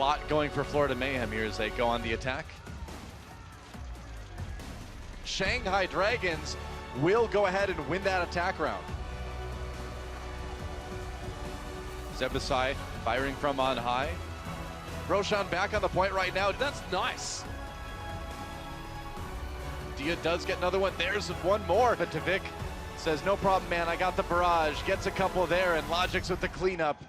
lot going for Florida Mayhem here as they go on the attack. Shanghai Dragons will go ahead and win that attack round. Zebasai firing from on high. Roshan back on the point right now. That's nice. Dia does get another one. There's one more. But Tavik says, no problem, man. I got the barrage. Gets a couple there, and Logic's with the cleanup.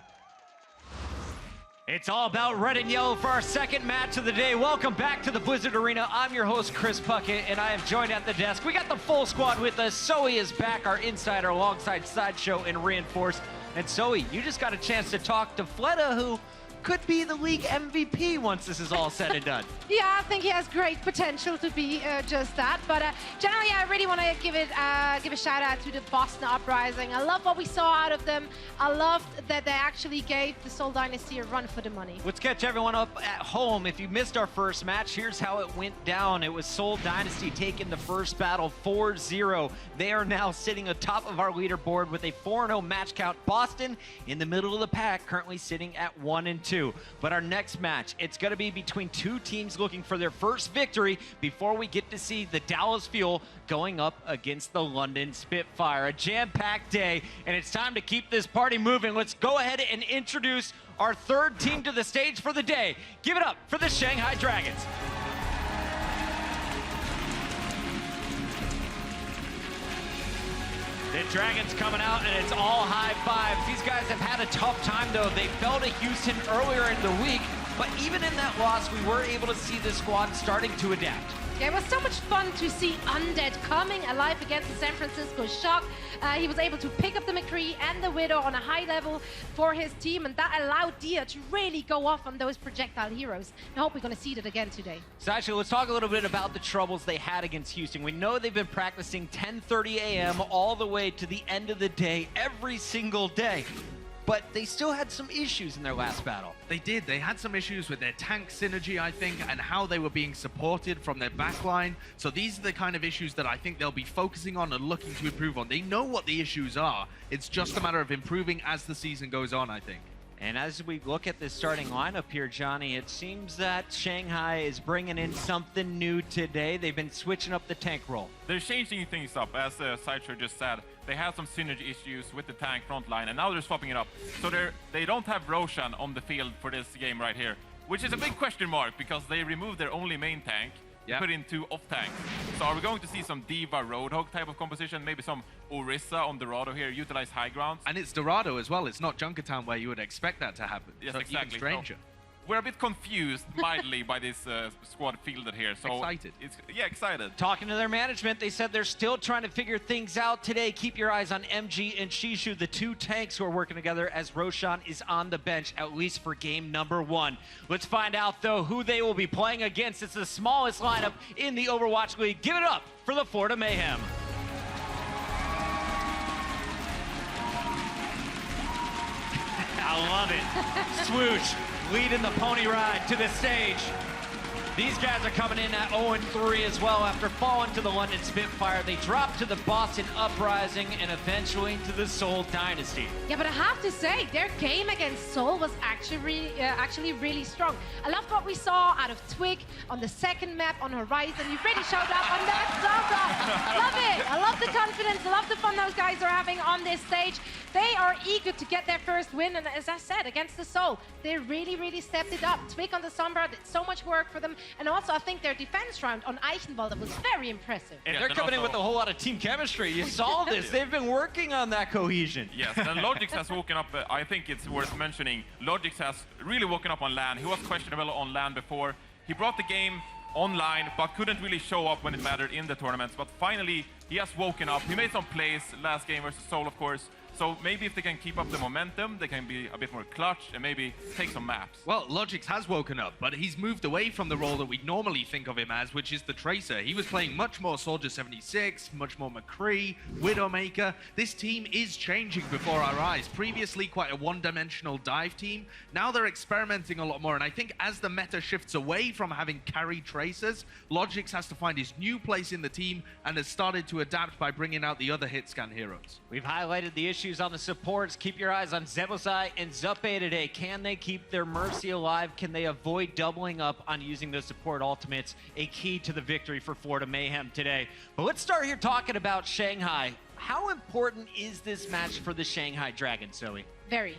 It's all about red and yellow for our second match of the day. Welcome back to the Blizzard Arena. I'm your host, Chris Puckett, and I have joined at the desk. We got the full squad with us. Zoe is back, our insider, alongside Sideshow and Reinforced. And Zoe, you just got a chance to talk to Fleta, who could be the league MVP once this is all said and done. Yeah, I think he has great potential to be just that. But generally, I really want to give a shout out to the Boston Uprising. I love what we saw out of them. I loved that they actually gave the Seoul Dynasty a run for the money. Let's catch everyone up at home. If you missed our first match, here's how it went down. It was Seoul Dynasty taking the first battle 4-0. They are now sitting atop of our leaderboard with a 4-0 match count. Boston in the middle of the pack, currently sitting at 1-2. But our next match, it's going to be between two teams looking for their first victory before we get to see the Dallas Fuel going up against the London Spitfire. A jam-packed day, and it's time to keep this party moving. Let's go ahead and introduce our third team to the stage for the day. Give it up for the Shanghai Dragons. The Dragons coming out, and it's all high fives. These guys have had a tough time, though. They fell to Houston earlier in the week, but even in that loss, we were able to see the squad starting to adapt. Yeah, it was so much fun to see Undead coming alive against the San Francisco Shock. He was able to pick up the McCree and the Widow on a high level for his team, and that allowed Dia to really go off on those projectile heroes. I hope we're going to see that again today. So actually, let's talk a little bit about the troubles they had against Houston. We know they've been practicing 10:30 a.m. all the way to the end of the day, every single day. But they still had some issues in their last battle. They did. They had some issues with their tank synergy, I think, and how they were being supported from their backline. So these are the kind of issues that I think they'll be focusing on and looking to improve on. They know what the issues are. It's just a matter of improving as the season goes on, I think. And as we look at this starting lineup here, Johnny, it seems that Shanghai is bringing in something new today. They've been switching up the tank role. They're changing things up, as Sideshow just said. They had some synergy issues with the tank front line, and now they're swapping it up. So they don't have Roshan on the field for this game right here, which is a big question mark because they removed their only main tank, put in two off tanks. So are we going to see some Diva Roadhog type of composition, maybe some Orisa on Dorado here, utilize high grounds? And it's Dorado as well. It's not Junkertown where you would expect that to happen. Yes, so exactly. Even stranger. So we're a bit confused mildly by this squad fielded here. So excited. Excited. Talking to their management, they said they're still trying to figure things out today. Keep your eyes on MG and Shishu, the two tanks who are working together, as Roshan is on the bench, at least for game number 1. Let's find out, though, who they will be playing against. It's the smallest lineup in the Overwatch League. Give it up for the Florida Mayhem. I love it. Swoosh leading the pony ride to the stage. These guys are coming in at 0-3 as well after falling to the London Spitfire. They dropped to the Boston Uprising and eventually to the Seoul Dynasty. Yeah, but I have to say, their game against Seoul was actually really strong. I loved what we saw out of Twig on the second map on Horizon. You really showed up on that Zelda. Love it. I love the confidence. I love the fun those guys are having on this stage. They are eager to get their first win, and as I said, against the Seoul, they really stepped it up. Twig on the Sombra did so much work for them, and also I think their defense round on Eichenwalde was very impressive. And they're coming in with a whole lot of team chemistry. You saw this. They've been working on that cohesion. Yes, and Logix has woken up. I think it's worth mentioning. Logix has really woken up on LAN. He was questionable on LAN before. He brought the game online, but couldn't really show up when it mattered in the tournaments. But finally, he has woken up. He made some plays last game versus Seoul, of course. So maybe if they can keep up the momentum, they can be a bit more clutch and maybe take some maps. Well, Logix has woken up, but he's moved away from the role that we normally think of him as, which is the Tracer. He was playing much more Soldier 76, much more McCree, Widowmaker. This team is changing before our eyes. Previously, quite a one-dimensional dive team. Now they're experimenting a lot more, and I think as the meta shifts away from having carry Tracers, Logix has to find his new place in the team and has started to adapt by bringing out the other hit scan heroes. We've highlighted the issue issues on the supports. Keep your eyes on Zebosai and Zuppe today. Can they keep their Mercy alive? Can they avoid doubling up on using those support ultimates? A key to the victory for Florida Mayhem today. But let's start here talking about Shanghai. How important is this match for the Shanghai Dragons, Zoe? Very.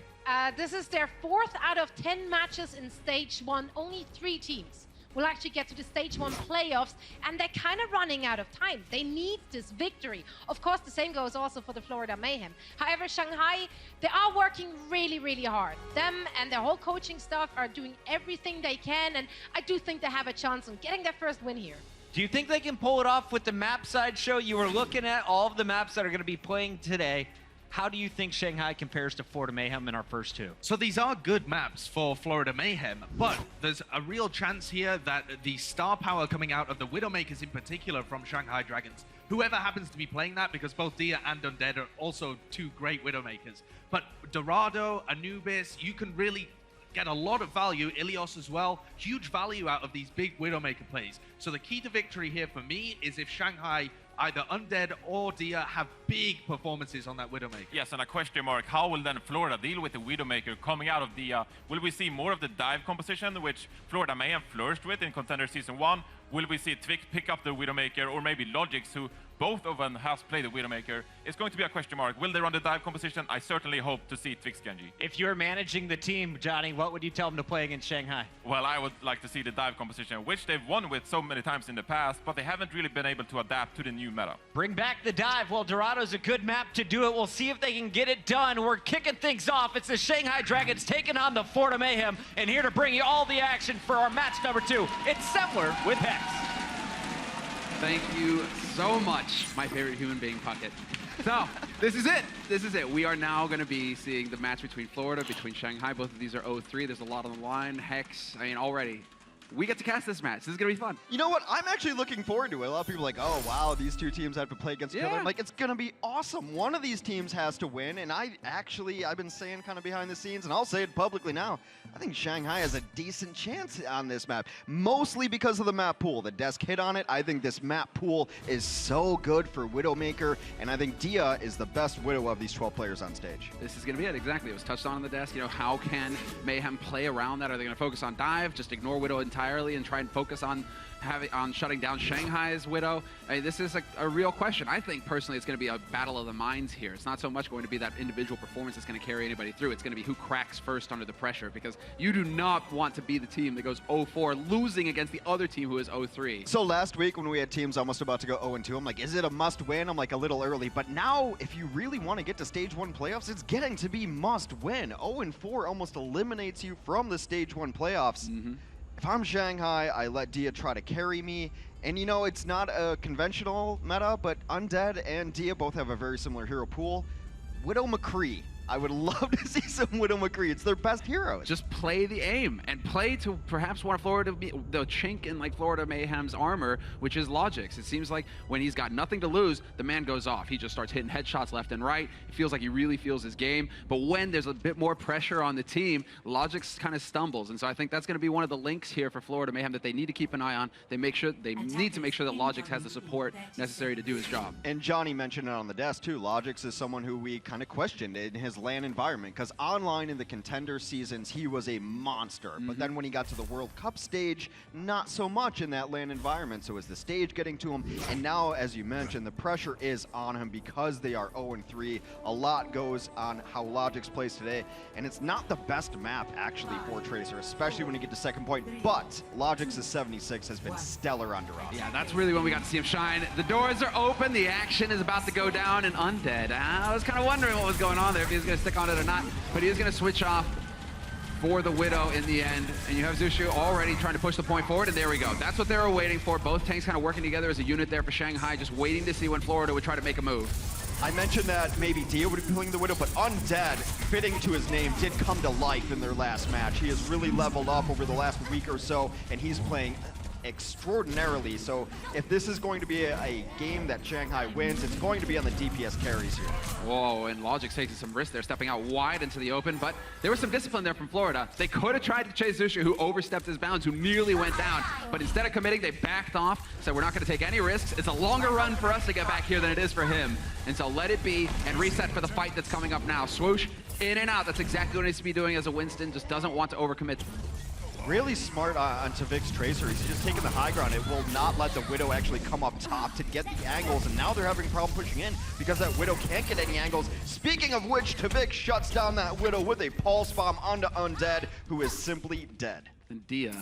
This is their 4th out of 10 matches in Stage 1. Only 3 teams will actually get to the Stage 1 playoffs, and they're kind of running out of time. They need this victory. Of course, the same goes also for the Florida Mayhem. However, Shanghai, they are working really, really hard. Them and their whole coaching staff are doing everything they can, and I do think they have a chance on getting their first win here. Do you think they can pull it off with the map side show? You were looking at all of the maps that are going to be playing today. How do you think Shanghai compares to Florida Mayhem in our first 2? So these are good maps for Florida Mayhem, but there's a real chance here that the star power coming out of the Widowmakers in particular from Shanghai Dragons, whoever happens to be playing that, because both Dia and Undead are also 2 great Widowmakers. But Dorado, Anubis, you can really get a lot of value, Ilios as well, huge value out of these big Widowmaker plays. So the key to victory here for me is if Shanghai, either Undead or Dia, have big performances on that Widowmaker. Yes, and a question mark, how will then Florida deal with the Widowmaker coming out of Dia? Will we see more of the dive composition, which Florida may have flourished with in Contender Season 1? Will we see Twix pick up the Widowmaker, or maybe Logix, who both of them has played the Widowmaker? It's going to be a question mark. Will they run the dive composition? I certainly hope to see Twix Genji. If you're managing the team, Johnny, what would you tell them to play against Shanghai? Well, I would like to see the dive composition, which they've won with so many times in the past, but they haven't really been able to adapt to the new meta. Bring back the dive. Well, Dorado's a good map to do it. We'll see if they can get it done. We're kicking things off. It's the Shanghai Dragons taking on the Florida Mayhem, and here to bring you all the action for our match number 2, it's Semmler with Hex. Thank you so much, my favorite human being, Puckett. So, this is it. This is it. We are now going to be seeing the match between Florida, between Shanghai. Both of these are 0-3. There's a lot on the line. Hex, I mean, already. We get to cast this match. This is going to be fun. You know what? I'm actually looking forward to it. A lot of people are like, oh, wow, these 2 teams have to play against each other. I'm like, it's going to be awesome. One of these teams has to win, and I've been saying kind of behind the scenes, and I'll say it publicly now, I think Shanghai has a decent chance on this map, mostly because of the map pool. The desk hit on it. I think this map pool is so good for Widowmaker, and I think Dia is the best Widow of these 12 players on stage. This is going to be it, exactly. It was touched on the desk. You know, how can Mayhem play around that? Are they going to focus on dive, just ignore Widow entirely, and try and focus on shutting down Shanghai's Widow? I mean, this is a real question. I think personally it's going to be a battle of the minds here. It's not so much going to be that individual performance that's going to carry anybody through. It's going to be who cracks first under the pressure, because you do not want to be the team that goes 0-4 losing against the other team who is 0-3. So last week when we had teams almost about to go 0-2, I'm like, is it a must win? I'm like, a little early. But now if you really want to get to Stage 1 playoffs, it's getting to be must win. 0-4 almost eliminates you from the Stage 1 playoffs. If I'm Shanghai, I let Dia try to carry me. And you know, it's not a conventional meta, but Undead and Dia both have a very similar hero pool. Widow McCree. I would love to see some Widow McCree. It's their best heroes. Just play the aim and play to perhaps one of Florida, the chink in like Florida Mayhem's armor, which is Logix. It seems like when he's got nothing to lose, the man goes off. He just starts hitting headshots left and right. It feels like he really feels his game. But when there's a bit more pressure on the team, Logix kind of stumbles. And so I think that's going to be one of the links here for Florida Mayhem that they need to keep an eye on. They need to make sure that Logix has the support necessary to do his job. And Johnny mentioned it on the desk too. Logix is someone who we kind of questioned in his LAN environment, because online in the contender seasons he was a monster, but then when he got to the World Cup stage, not so much in that LAN environment. So is the stage getting to him? And now, as you mentioned, the pressure is on him because they are 0-3. A lot goes on how Logix plays today, and it's not the best map actually for Tracer, especially when you get to second point, but Logix's 76 has been stellar under us. Yeah, that's really when we got to see him shine. The doors are open, the action is about to go down, and Undead, I was kind of wondering what was going on there, if he was going to stick on it or not, but he is going to switch off for the Widow in the end. And you have Zushu already trying to push the point forward, and there we go. That's what they were waiting for. Both tanks kind of working together as a unit there for Shanghai, just waiting to see when Florida would try to make a move. I mentioned that maybe Dia would be pulling the Widow, but Undead, fitting to his name, did come to life in their last match. He has really leveled up over the last week or so, and he's playing extraordinarily. So if this is going to be a game that Shanghai wins, it's going to be on the DPS carries here. Whoa, and Logic's taking some risk there, stepping out wide into the open, but there was some discipline there from Florida. They could have tried to chase Zushu, who overstepped his bounds, who nearly went down, but instead of committing, they backed off, said we're not going to take any risks. It's a longer run for us to get back here than it is for him, and so let it be and reset for the fight that's coming up now. Swoosh, in and out. That's exactly what he needs to be doing as a Winston, just doesn't want to overcommit. Really smart on Tavik's Tracer. He's just taking the high ground. It will not let the Widow actually come up top to get the angles, and now they're having a problem pushing in because that Widow can't get any angles. Speaking of which, Tavik shuts down that Widow with a pulse bomb onto Undead, who is simply dead. And Dia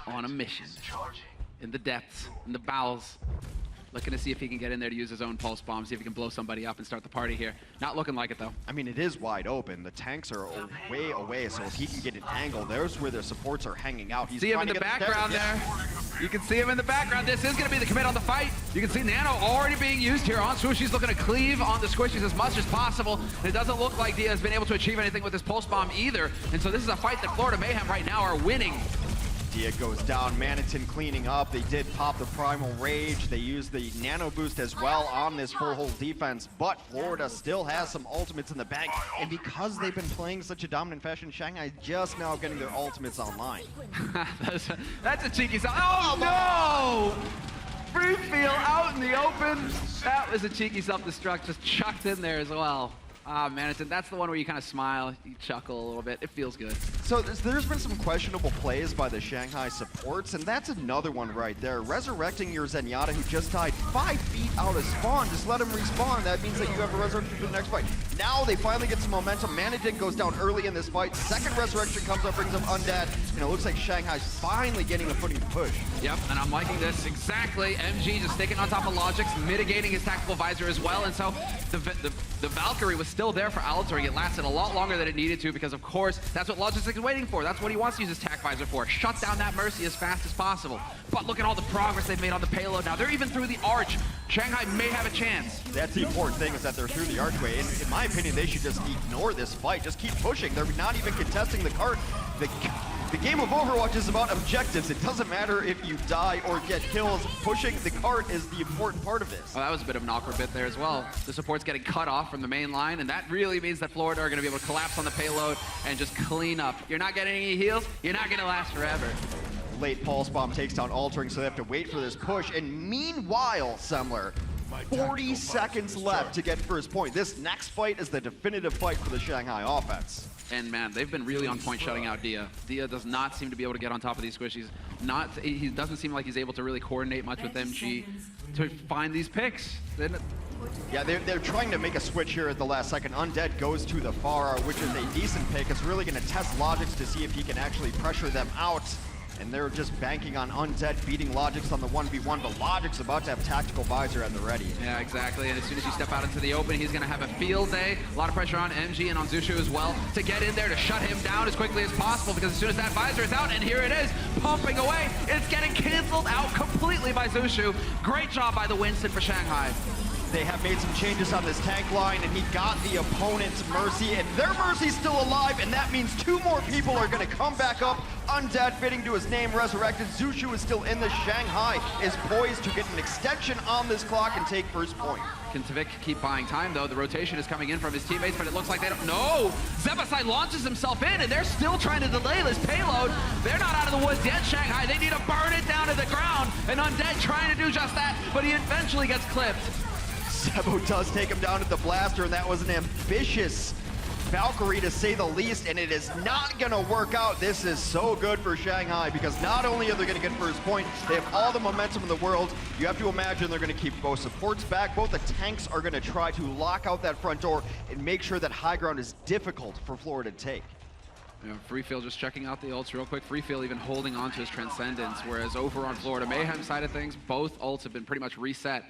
on a mission in the depths, in the bowels, looking to see if he can get in there to use his own pulse bomb, see if he can blow somebody up and start the party here. Not looking like it, though. I mean, it is wide open. The tanks are way away, so if he can get an angle, there's where their supports are hanging out. He's see him in the background there. You can see him in the background. This is going to be the commit on the fight. You can see Nano already being used here on Swoosh. He's looking to cleave on the squishies as much as possible. And it doesn't look like Dia has been able to achieve anything with his pulse bomb either. And so this is a fight that Florida Mayhem right now are winning. Dia goes down, Manitin cleaning up. They did pop the Primal Rage. They used the Nano Boost as well on this full hold defense, but Florida still has some ultimates in the bag. And because they've been playing such a dominant fashion, Shanghai just now getting their ultimates online. That's a cheeky sub. Oh no! Free feel out in the open. That was a cheeky self-destruct, just chucked in there as well. Ah, Manitin, that's the one where you kind of smile, you chuckle a little bit. It feels good. So there's been some questionable plays by the Shanghai supports, and that's another one right there. Resurrecting your Zenyatta, who just died 5 feet out of spawn. Just let him respawn. That means that you have a resurrection for the next fight. Now they finally get some momentum. Manitin goes down early in this fight. Second resurrection comes up, brings up Undead, and it looks like Shanghai's finally getting a footing to push. Yep, and I'm liking this exactly. MG just sticking on top of Logix, mitigating his tactical visor as well, and so the Valkyrie was still there for Alatoring. It lasted a lot longer than it needed to because, of course, that's what Logix is waiting for. That's what he wants to use his tac visor for. Shut down that Mercy as fast as possible. But look at all the progress they've made on the payload now. They're even through the arch. Shanghai may have a chance. That's the important thing, is that they're through the archway. And in my opinion, they should just ignore this fight. Just keep pushing. They're not even contesting the cart. The game of Overwatch is about objectives. It doesn't matter if you die or get kills. Pushing the cart is the important part of this. Well, that was a bit of an awkward bit there as well. The support's getting cut off from the main line, and that really means that Florida are going to be able to collapse on the payload and just clean up. You're not getting any heals, you're not going to last forever. Late pulse bomb takes down Altering, so they have to wait for this push. And meanwhile, Semler, 40 seconds left to get first point. This next fight is the definitive fight for the Shanghai offense. And man, they've been really on point shutting out Dia. Dia does not seem to be able to get on top of these squishies. He doesn't seem like he's able to really coordinate much with MG to find these picks. Yeah, they're trying to make a switch here at the last second. Undead goes to the Pharah, which is a decent pick. It's really going to test Logix to see if he can actually pressure them out. And they're just banking on Undead beating Logix on the 1v1, but Logix about to have tactical visor at the ready. Yeah, exactly, and as soon as you step out into the open, he's going to have a field day. A lot of pressure on MG and on Zushu as well to get in there to shut him down as quickly as possible, because as soon as that visor is out, and here it is, pumping away, it's getting canceled out completely by Zushu. Great job by the Winston for Shanghai. They have made some changes on this tank line, and he got the opponent's Mercy, and their Mercy's still alive, and that means 2 more people are going to come back up. Undead, fitting to his name, resurrected. Zushu is still in the Shanghai, is poised to get an extension on this clock and take first point. Can Tavik keep buying time, though? The rotation is coming in from his teammates, but it looks like they don't... No! Zebasai launches himself in, and they're still trying to delay this payload. They're not out of the woods yet, Shanghai. They need to burn it down to the ground, and Undead trying to do just that, but he eventually gets clipped. Sebo does take him down at the blaster, and that was an ambitious Valkyrie to say the least, and it is not going to work out. This is so good for Shanghai, because not only are they going to get first point, they have all the momentum in the world. You have to imagine they're going to keep both supports back. Both the tanks are going to try to lock out that front door and make sure that high ground is difficult for Florida to take. You know, Freefeel just checking out the ults real quick. Freefeel even holding on to his Transcendence, whereas over on Florida Mayhem side of things, both ults have been pretty much reset.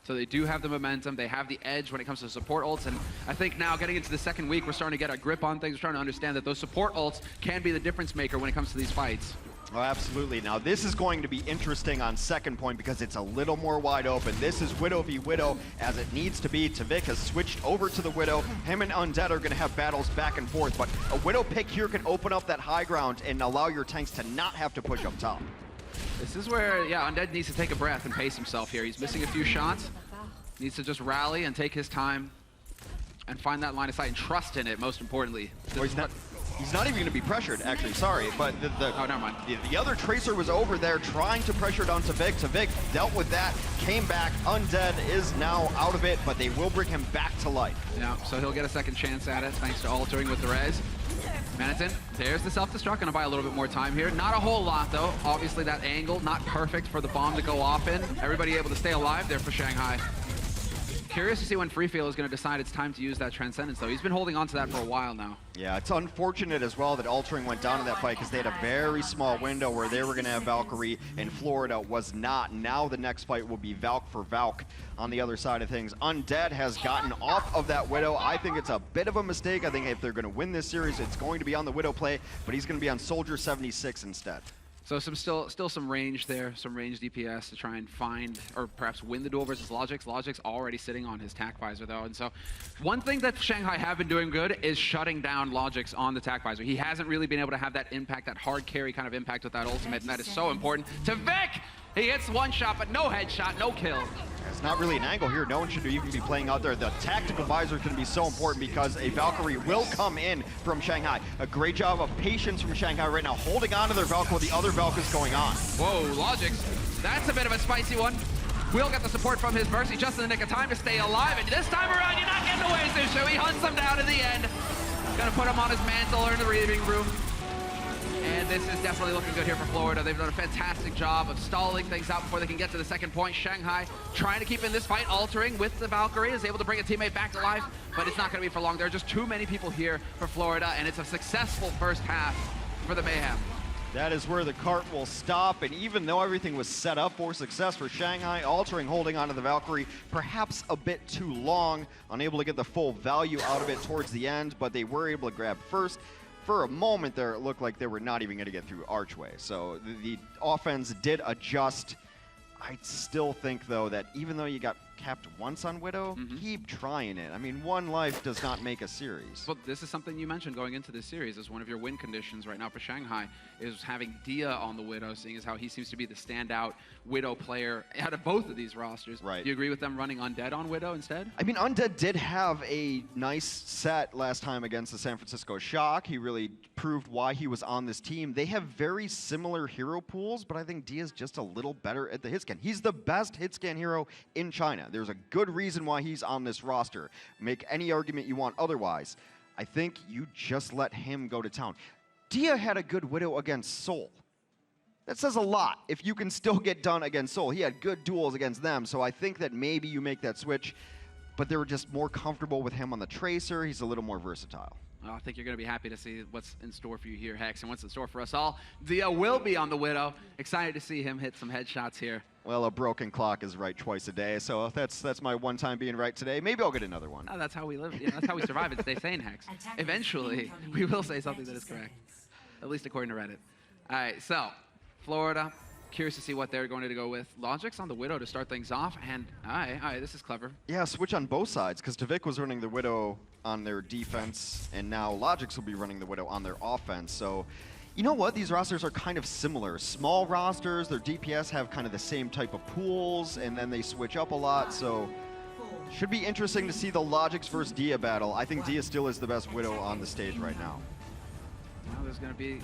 So they do have the momentum, they have the edge when it comes to support ults, and I think now getting into the second week, we're starting to get a grip on things. We're starting to understand that those support ults can be the difference maker when it comes to these fights. Oh, absolutely. Now, this is going to be interesting on second point because it's a little more wide open. This is Widow v Widow, as it needs to be. Tavik has switched over to the Widow. Him and Undead are going to have battles back and forth, but a Widow pick here can open up that high ground and allow your tanks to not have to push up top. This is where, yeah, Undead needs to take a breath and pace himself here. He's missing a few shots. Needs to just rally and take his time and find that line of sight and trust in it, most importantly. Well, he's not even going to be pressured, actually, sorry. But oh, never mind. The other Tracer was over there trying to pressure it on Tavik. Tavik dealt with that, came back. Undead is now out of it, but they will bring him back to life. Yeah, so he'll get a second chance at it thanks to altering with the res. Manatee, there's the self-destruct, gonna buy a little bit more time here. Not a whole lot though. Obviously that angle, not perfect for the bomb to go off in. Everybody able to stay alive there for Shanghai. Curious to see when Freefeel is gonna decide it's time to use that Transcendence though. He's been holding on to that for a while now. Yeah, it's unfortunate as well that altering went down in that fight because they had a very small window where they were gonna have Valkyrie and Florida was not. Now the next fight will be Valk for Valk on the other side of things. Undead has gotten off of that Widow. I think it's a bit of a mistake. I think if they're gonna win this series, it's going to be on the Widow play, but he's gonna be on Soldier 76 instead. So still some range there, some range DPS to try and find, or perhaps win the duel versus Logix. Logix already sitting on his TAC visor though, and so one thing that Shanghai have been doing good is shutting down Logix on the TAC visor. He hasn't really been able to have that impact, that hard carry kind of impact with that ultimate, and that is so important. To Vic! He hits one shot, but no headshot, no kill. It's not really an angle here. No one should even be playing out there. The tactical visor is going to be so important because a Valkyrie will come in from Shanghai. A great job of patience from Shanghai right now, holding on to their Valk while the other Valk is going on. Whoa, Logix. That's a bit of a spicy one. Will get the support from his Mercy just in the nick of time to stay alive. And this time around, you're not getting away, Zushu. He hunts him down in the end. Gonna put him on his mantle or in the reading room. And this is definitely looking good here for Florida. They've done a fantastic job of stalling things out before they can get to the second point. Shanghai trying to keep in this fight, altering with the Valkyrie, is able to bring a teammate back to life, but it's not going to be for long. There are just too many people here for Florida, and it's a successful first half for the Mayhem. That is where the cart will stop, and even though everything was set up for success for Shanghai, altering holding onto the Valkyrie perhaps a bit too long, unable to get the full value out of it towards the end, but they were able to grab first. For a moment there, it looked like they were not even going to get through Archway. So the offense did adjust. I still think, though, that even though you got capped once on Widow, keep trying it. I mean, one life does not make a series. Well, this is something you mentioned going into this series as one of your win conditions right now for Shanghai is having Dia on the Widow, seeing as how he seems to be the standout Widow player out of both of these rosters. Right. Do you agree with them running Undead on Widow instead? I mean, Undead did have a nice set last time against the San Francisco Shock. He really proved why he was on this team. They have very similar hero pools, but I think Dia's just a little better at the hit scan. He's the best hit scan hero in China. There's a good reason why he's on this roster. Make any argument you want otherwise. I think you just let him go to town. Dia had a good Widow against Seoul. That says a lot if you can still get done against Seoul. He had good duels against them, so I think that maybe you make that switch, but they were just more comfortable with him on the Tracer. He's a little more versatile. I think you're going to be happy to see what's in store for you here, Hex, and what's in store for us all. Dia will be on the Widow. Excited to see him hit some headshots here. Well, a broken clock is right twice a day, so that's my one time being right today. Maybe I'll get another one. Oh, that's how we live. Yeah, that's how we survive. It's they saying, Hex. Eventually, we will say something that is correct, at least according to Reddit. All right, so Florida, curious to see what they're going to go with. Logix on the Widow to start things off, and all right, this is clever. Yeah, switch on both sides, because Tavik was running the Widow on their defense, and now Logix will be running the Widow on their offense. So, you know what? These rosters are kind of similar. Small rosters, their DPS have kind of the same type of pools, and then they switch up a lot, so should be interesting to see the Logix versus Dia battle. I think Dia still is the best Widow on the stage right now. Now there's going to be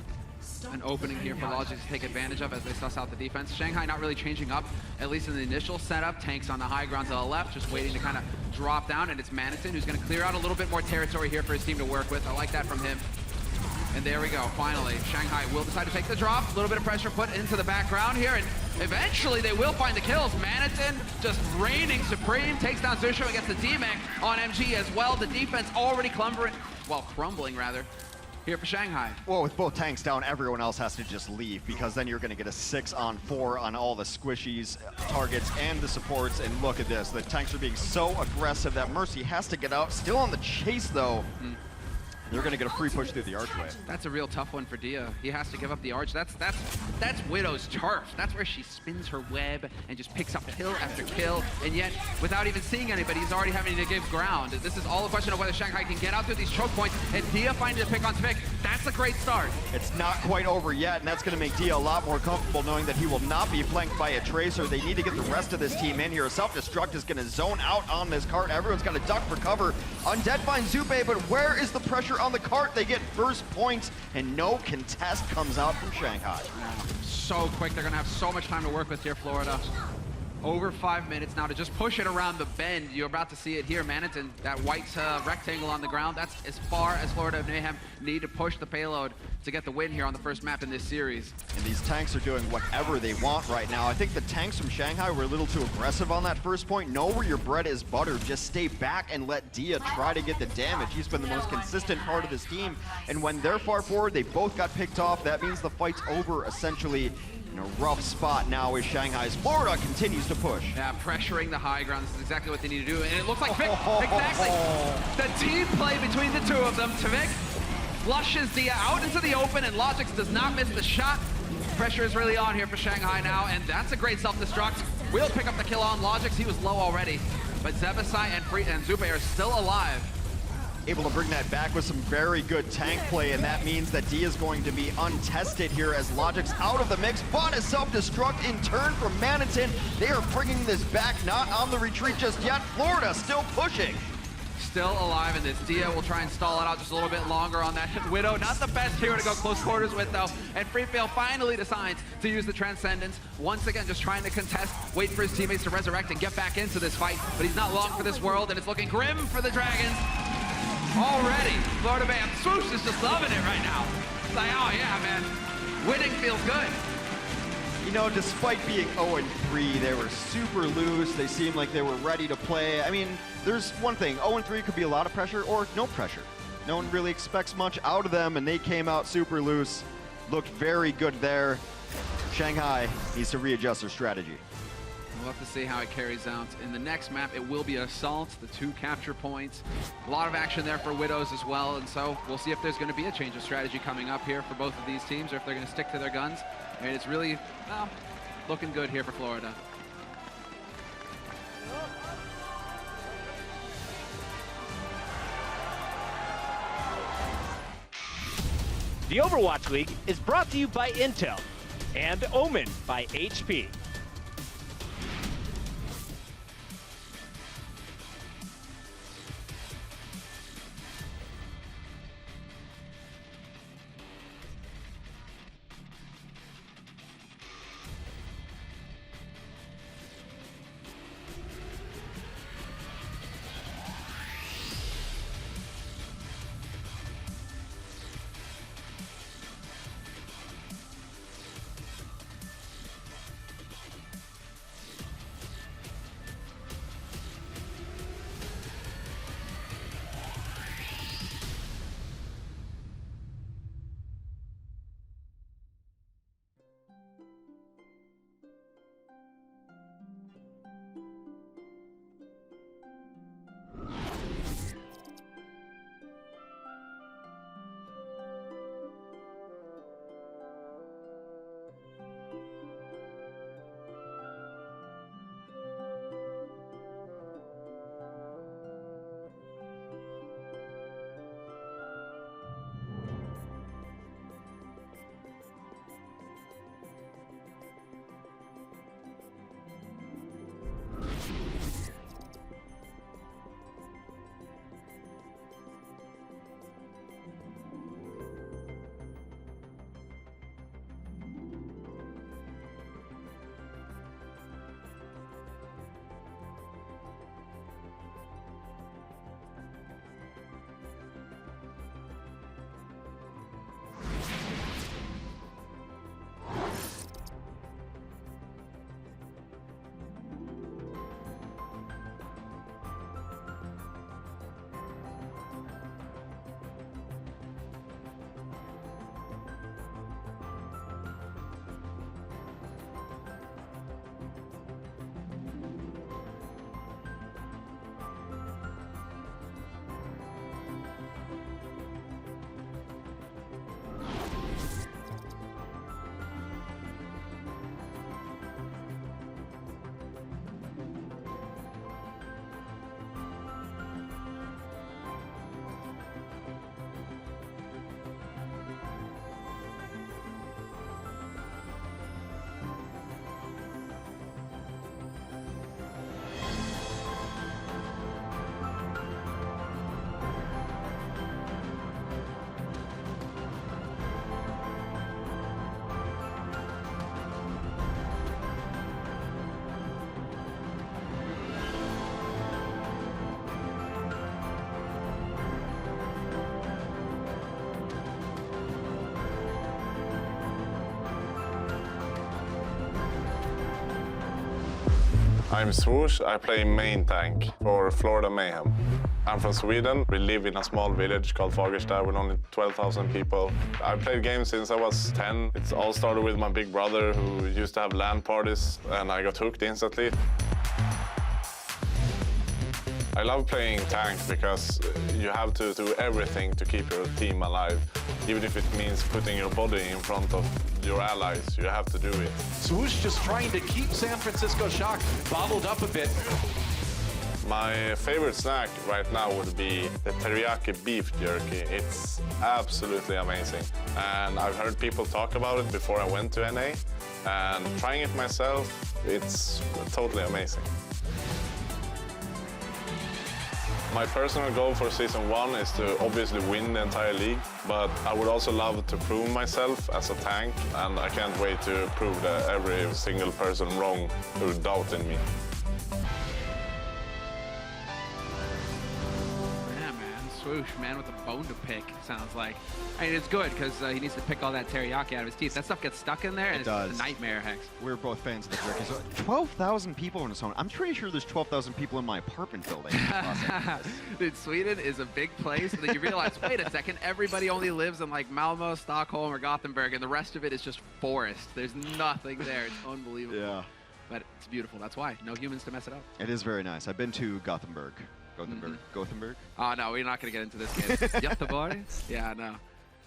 an opening here for Logix to take advantage of as they suss out the defense. Shanghai not really changing up, at least in the initial setup. Tanks on the high ground to the left, just waiting to kind of drop down, and it's Manatee who's going to clear out a little bit more territory here for his team to work with. I like that from him. And there we go, finally. Shanghai will decide to take the drop. A little bit of pressure put into the background here, and eventually they will find the kills. Manatee just reigning supreme, takes down Zushu and gets the D-Mech on MG as well. The defense already crumbling rather. Here for Shanghai. Well, with both tanks down, everyone else has to just leave, because then you're going to get a 6-on-4 on all the squishies, targets, and the supports. And look at this. The tanks are being so aggressive that Mercy has to get out. Still on the chase, though. They're going to get a free push through the archway. That's a real tough one for Dia. He has to give up the arch. That's Widow's turf. That's where she spins her web and just picks up kill after kill. And yet, without even seeing anybody, he's already having to give ground. This is all a question of whether Shanghai can get out through these choke points. And Dia finding a pick on Tvik. That's a great start. It's not quite over yet, and that's going to make Dia a lot more comfortable knowing that he will not be flanked by a Tracer. They need to get the rest of this team in here. Self-destruct is going to zone out on this cart. Everyone's got to duck for cover. Undead finds Zupe, but where is the pressure on the cart? They get first points, and no contest comes out from Shanghai. So quick. They're going to have so much time to work with here, Florida. Over 5 minutes now to just push it around the bend. You're about to see it here, Manhattan. That white rectangle on the ground, that's as far as Florida Mayhem need to push the payload to get the win here on the first map in this series. And these tanks are doing whatever they want right now. I think the tanks from Shanghai were a little too aggressive on that first point. Know where your bread is buttered. Just stay back and let Dia try to get the damage. He's been the most consistent part of this team. And when they're far forward, they both got picked off. That means the fight's over, essentially. In a rough spot now as Shanghai's Florida continues to push. Yeah, pressuring the high ground. This is exactly what they need to do. And it looks like Tvik, exactly. The team play between the two of them. Tvik flushes Dia out into the open, and Logix does not miss the shot. Pressure is really on here for Shanghai now, and that's a great self-destruct. Will pick up the kill on Logix. He was low already. But Zebasai and Zupe are still alive. Able to bring that back with some very good tank play, and that means that Dia is going to be untested here as Logix out of the mix, but a self-destruct in turn from Manhattan. They are bringing this back, not on the retreat just yet. Florida still pushing. Still alive in this. Dia will try and stall it out just a little bit longer on that Widow. Not the best hero to go close quarters with, though. And Freefail finally decides to use the Transcendence. Once again, just trying to contest, wait for his teammates to resurrect and get back into this fight. But he's not long for this world, and it's looking grim for the Dragons. Already, Florida Mayhem Swoosh is just loving it right now. It's like, oh yeah, man, winning feels good. You know, despite being 0-3, they were super loose. They seemed like they were ready to play. I mean, there's one thing, 0-3 could be a lot of pressure or no pressure. No one really expects much out of them, and they came out super loose. Looked very good there. Shanghai needs to readjust their strategy. We'll have to see how it carries out. In the next map, it will be Assault, the 2 capture points. A lot of action there for Widows as well, and so we'll see if there's going to be a change of strategy coming up here for both of these teams, or if they're going to stick to their guns. And it's really looking good here for Florida. The Overwatch League is brought to you by Intel and Omen by HP. I'm Swoosh. I play main tank for Florida Mayhem. I'm from Sweden. We live in a small village called Fagersta with only 12,000 people. I've played games since I was 10. It all started with my big brother who used to have LAN parties, and I got hooked instantly. I love playing tank because you have to do everything to keep your team alive. Even if it means putting your body in front of your allies, you have to do it. Swoosh just trying to keep San Francisco Shock bottled up a bit. My favorite snack right now would be the teriyaki beef jerky. It's absolutely amazing. And I've heard people talk about it before I went to NA. And trying it myself, it's totally amazing. My personal goal for Season 1 is to obviously win the entire league, but I would also love to prove myself as a tank, and I can't wait to prove that every single person wrong who doubt in me. Yeah, man. Swoosh, man with a bone to pick, sounds like. I mean, it's good because he needs to pick all that teriyaki out of his teeth. That stuff gets stuck in there, and it's a nightmare, Hex. We're both fans of the jerky. So 12,000 people in this home. I'm pretty sure there's 12,000 people in my apartment building. Dude, Sweden is a big place, and then you realize, wait a second, everybody only lives in like Malmo, Stockholm, or Gothenburg, and the rest of it is just forest. There's nothing there. It's unbelievable. Yeah. But it's beautiful. That's why. No humans to mess it up. It is very nice. I've been to Gothenburg. Gothenburg? Oh, no, we're not going to get into this game. Göteborg? Yeah, no.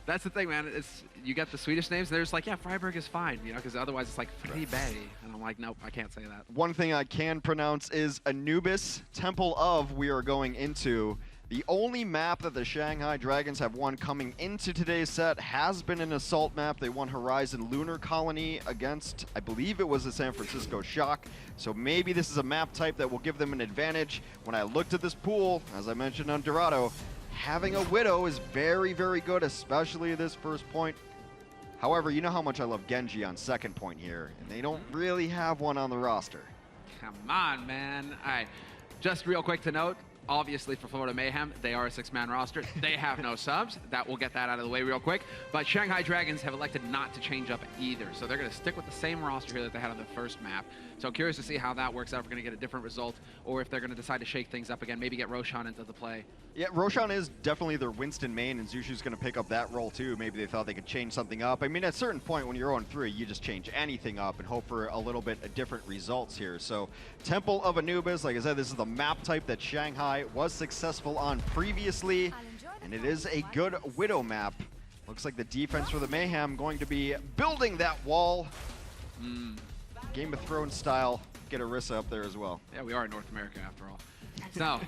That's the thing, man. It's you get the Swedish names, and they're just like, yeah, Freiburg is fine, you know, because otherwise it's like Friberg. And I'm like, nope, I can't say that. One thing I can pronounce is Anubis, Temple of, we are going into. The only map that the Shanghai Dragons have won coming into today's set has been an assault map. They won Horizon Lunar Colony against, I believe it was the San Francisco Shock. So maybe this is a map type that will give them an advantage. When I looked at this pool, as I mentioned on Dorado, having a Widow is very, very good, especially this first point. However, you know how much I love Genji on second point here, and they don't really have one on the roster. Come on, man. All right, just real quick to note, obviously for Florida Mayhem, they are a 6-man roster. They have no subs. We'll get that out of the way real quick. But Shanghai Dragons have elected not to change up either. So they're going to stick with the same roster here that they had on the first map. So curious to see how that works out. If we're going to get a different result, or if they're going to decide to shake things up again, maybe get Roshan into the play. Yeah, Roshan is definitely their Winston main, and Zushu's going to pick up that role too. Maybe they thought they could change something up. I mean, at a certain point when you're 0-3, you just change anything up and hope for a little bit of different results here. So Temple of Anubis, like I said, this is the map type that Shanghai was successful on previously, and it is a good Widow map. Looks like the defense for the Mayhem going to be building that wall. Game of Thrones style. Get Orisa up there as well. Yeah, we are in North America after all. So,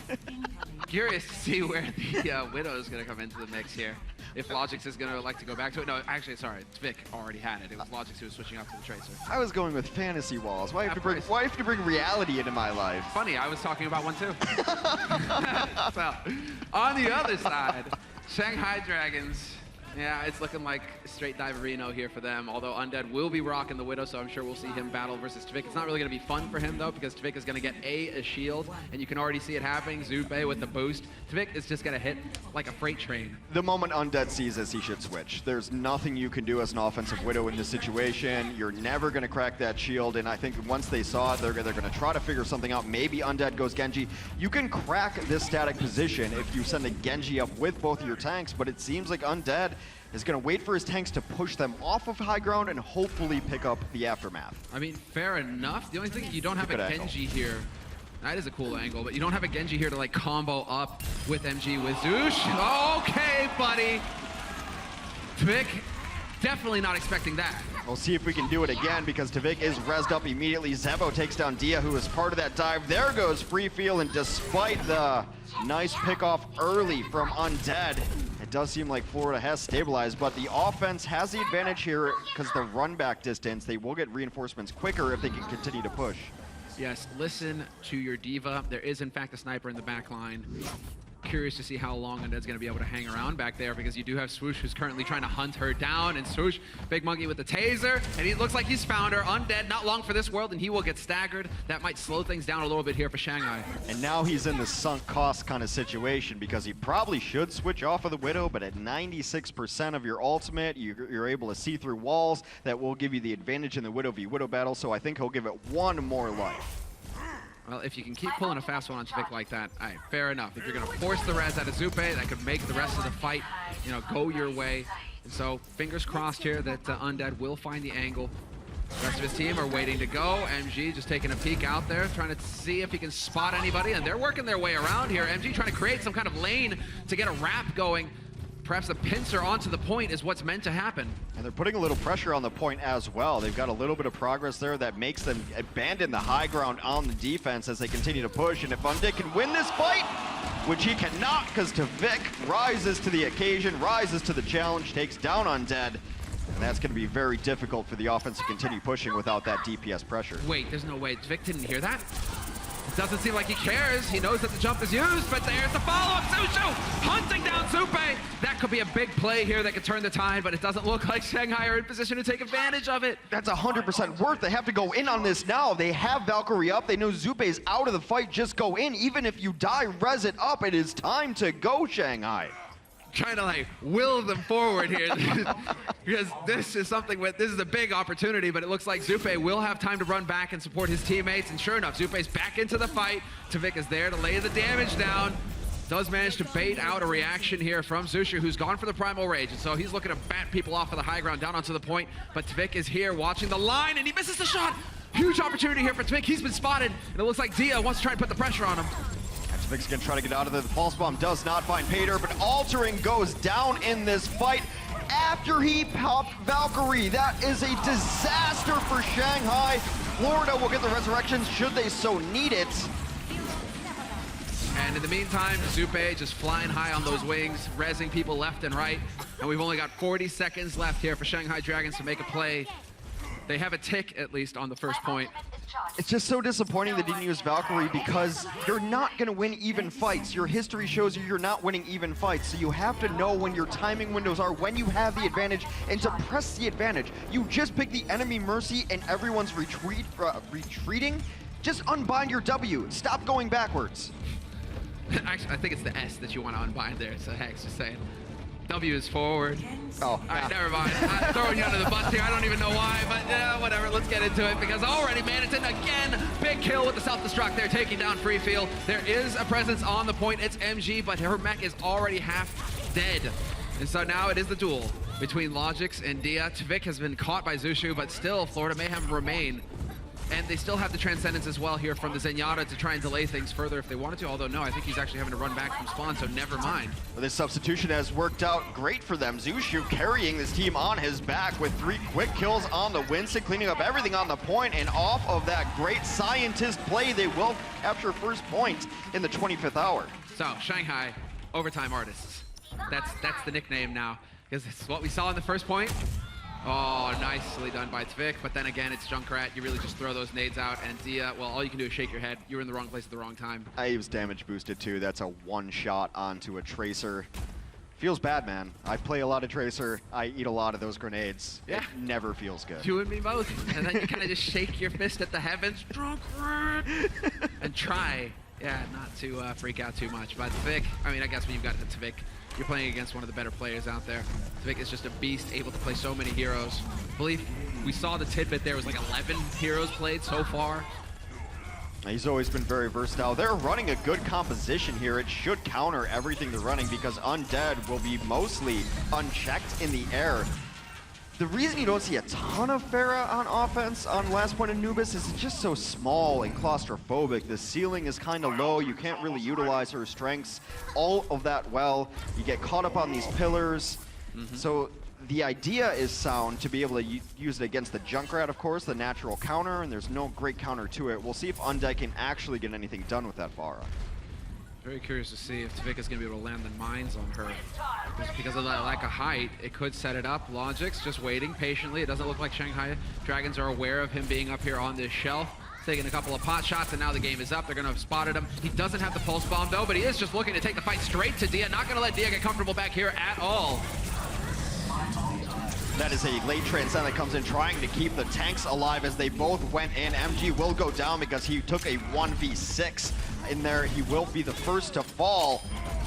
curious to see where the Widow is going to come into the mix here. If Logix is going to elect to go back to it. No, actually, sorry, Tvik already had it. It was Logix who was switching up to the Tracer. I was going with fantasy walls. Why have to bring reality into my life? Funny, I was talking about one too. So, on the other side, Shanghai Dragons. Yeah, it's looking like straight Diverino here for them, although Undead will be rocking the Widow, so I'm sure we'll see him battle versus Tvik. It's not really going to be fun for him, though, because Tvik is going to get a shield, and you can already see it happening. Zube with the boost. Tvik is just going to hit like a freight train. The moment Undead sees this, he should switch. There's nothing you can do as an offensive Widow in this situation. You're never going to crack that shield, and I think once they saw it, they're going to try to figure something out. Maybe Undead goes Genji. You can crack this static position if you send a Genji up with both of your tanks, but it seems like Undead is going to wait for his tanks to push them off of high ground and hopefully pick up the aftermath. I mean, fair enough. The only thing, you don't have a Genji here. That is a cool angle, but you don't have a Genji here to like combo up with MG with Zoosh. Okay, buddy. Tvik, definitely not expecting that. We'll see if we can do it again because Tvik is rezzed up immediately. Zebo takes down Dia, who is part of that dive. There goes Free Feel, and despite the nice pickoff early from Undead, it does seem like Florida has stabilized, but the offense has the advantage here because the run back distance, they will get reinforcements quicker if they can continue to push. Yes, listen to your diva. There is, in fact, a sniper in the back line. Curious to see how long Undead's going to be able to hang around back there because you do have Swoosh who's currently trying to hunt her down, and Swoosh, Big Monkey with the taser, and he looks like he's found her. Undead, not long for this world, and he will get staggered. That might slow things down a little bit here for Shanghai. And now he's in the sunk cost kind of situation because he probably should switch off of the Widow, but at 96% of your ultimate, you're able to see through walls. That will give you the advantage in the Widow v Widow battle, so I think he'll give it one more life. Well, if you can keep pulling a fast one on Tvik like that, all right, fair enough. If you're going to force the res out of Zupe, that could make the rest of the fight, you know, go your way. And so, fingers crossed here that Undead will find the angle. The rest of his team are waiting to go. MG just taking a peek out there, trying to see if he can spot anybody, and they're working their way around here. MG trying to create some kind of lane to get a wrap going. Perhaps the pincer onto the point is what's meant to happen. And they're putting a little pressure on the point as well. They've got a little bit of progress there that makes them abandon the high ground on the defense as they continue to push. And if Undead can win this fight, which he cannot, because Tvik rises to the occasion, rises to the challenge, takes down Undead. And that's going to be very difficult for the offense to continue pushing without that DPS pressure. Wait, there's no way. Tvik didn't hear that? It doesn't seem like he cares. He knows that the jump is used, but there's the follow-up. Zushu hunting down Zupe. That could be a big play here that could turn the tide, but it doesn't look like Shanghai are in position to take advantage of it. That's 100% worth. They have to go in on this now. They have Valkyrie up. They know Zupe's out of the fight. Just go in. Even if you die, res it up. It is time to go, Shanghai. Trying to like will them forward here because this is something this is a big opportunity, but it looks like Zupe will have time to run back and support his teammates, and sure enough, Zupe's back into the fight. Tvik is there to lay the damage down. Does manage to bait out a reaction here from Zushu, who's gone for the Primal Rage, and so he's looking to bat people off of the high ground down onto the point, but Tvik is here watching the line, and he misses the shot. Huge opportunity here for Tvik. He's been spotted, and it looks like Dia wants to try and put the pressure on him. Tvik's gonna try to get out of there. The pulse bomb does not find Pater, but Altering goes down in this fight after he popped Valkyrie. That is a disaster for Shanghai. Florida will get the resurrections should they so need it. And in the meantime, Zupe just flying high on those wings, rezzing people left and right. And we've only got 40 seconds left here for Shanghai Dragons to make a play. They have a tick, at least, on the first point. It's just so disappointing they didn't use Valkyrie because you're not going to win even fights. Your history shows you're not winning even fights, so you have to know when your timing windows are, when you have the advantage, and to press the advantage. You just pick the enemy Mercy and everyone's retreating. Just unbind your W. Stop going backwards. Actually, I think it's the S that you want to unbind there, so Hex just saying. W is forward. Oh, all right, never mind. I'm throwing you under the bus here. I don't even know why, but whatever. Let's get into it because already Manitin again, big kill with the self-destruct there, taking down Free Feel. There is a presence on the point. It's MG, but her mech is already half dead. And so now it is the duel between Logix and Dia. Tvik has been caught by Zushu, but still Florida Mayhem remain. And they still have the Transcendence as well here from the Zenyatta to try and delay things further if they wanted to, although no, I think he's actually having to run back from spawn, so never mind. Well, this substitution has worked out great for them. Zushu carrying this team on his back with 3 quick kills on the Winston, cleaning up everything on the point, and off of that great scientist play, they will capture first point in the 25th hour. So, Shanghai, overtime artists. That's the nickname now, because it's what we saw in the first point. Oh, nicely done by Tvik, but then again, it's Junkrat. You really just throw those nades out, and Dia, well, all you can do is shake your head. You were in the wrong place at the wrong time. He was damage boosted too. That's a one shot onto a Tracer. Feels bad, man. I play a lot of Tracer. I eat a lot of those grenades. Yeah. It never feels good. You and me both. And then you kind of just shake your fist at the heavens, Junkrat, and try, not to freak out too much. But Tvik, I mean, I guess when you've got the Tvik, you're playing against one of the better players out there. Tvik is just a beast, able to play so many heroes. I believe we saw the tidbit there was like 11 heroes played so far. He's always been very versatile. They're running a good composition here. It should counter everything they're running because Undead will be mostly unchecked in the air. The reason you don't see a ton of Pharah on offense on Last Point Anubis is it's just so small and claustrophobic. The ceiling is kind of low. You can't really utilize her strengths all of that well. You get caught up on these pillars. So the idea is sound to be able to use it against the Junkrat, of course, the natural counter, and there's no great counter to it. We'll see if Undead can actually get anything done with that Pharah. Very curious to see if Tvik is going to be able to land the mines on her. Because of that lack of height, it could set it up. Logix just waiting patiently. It doesn't look like Shanghai Dragons are aware of him being up here on this shelf. Taking a couple of pot shots, and now the game is up. They're going to have spotted him. He doesn't have the pulse bomb, though, but he is just looking to take the fight straight to Dia. Not going to let Dia get comfortable back here at all. That is a late Transcend that comes in trying to keep the tanks alive as they both went in. MG will go down because he took a 1v6 in there. He will be the first to fall.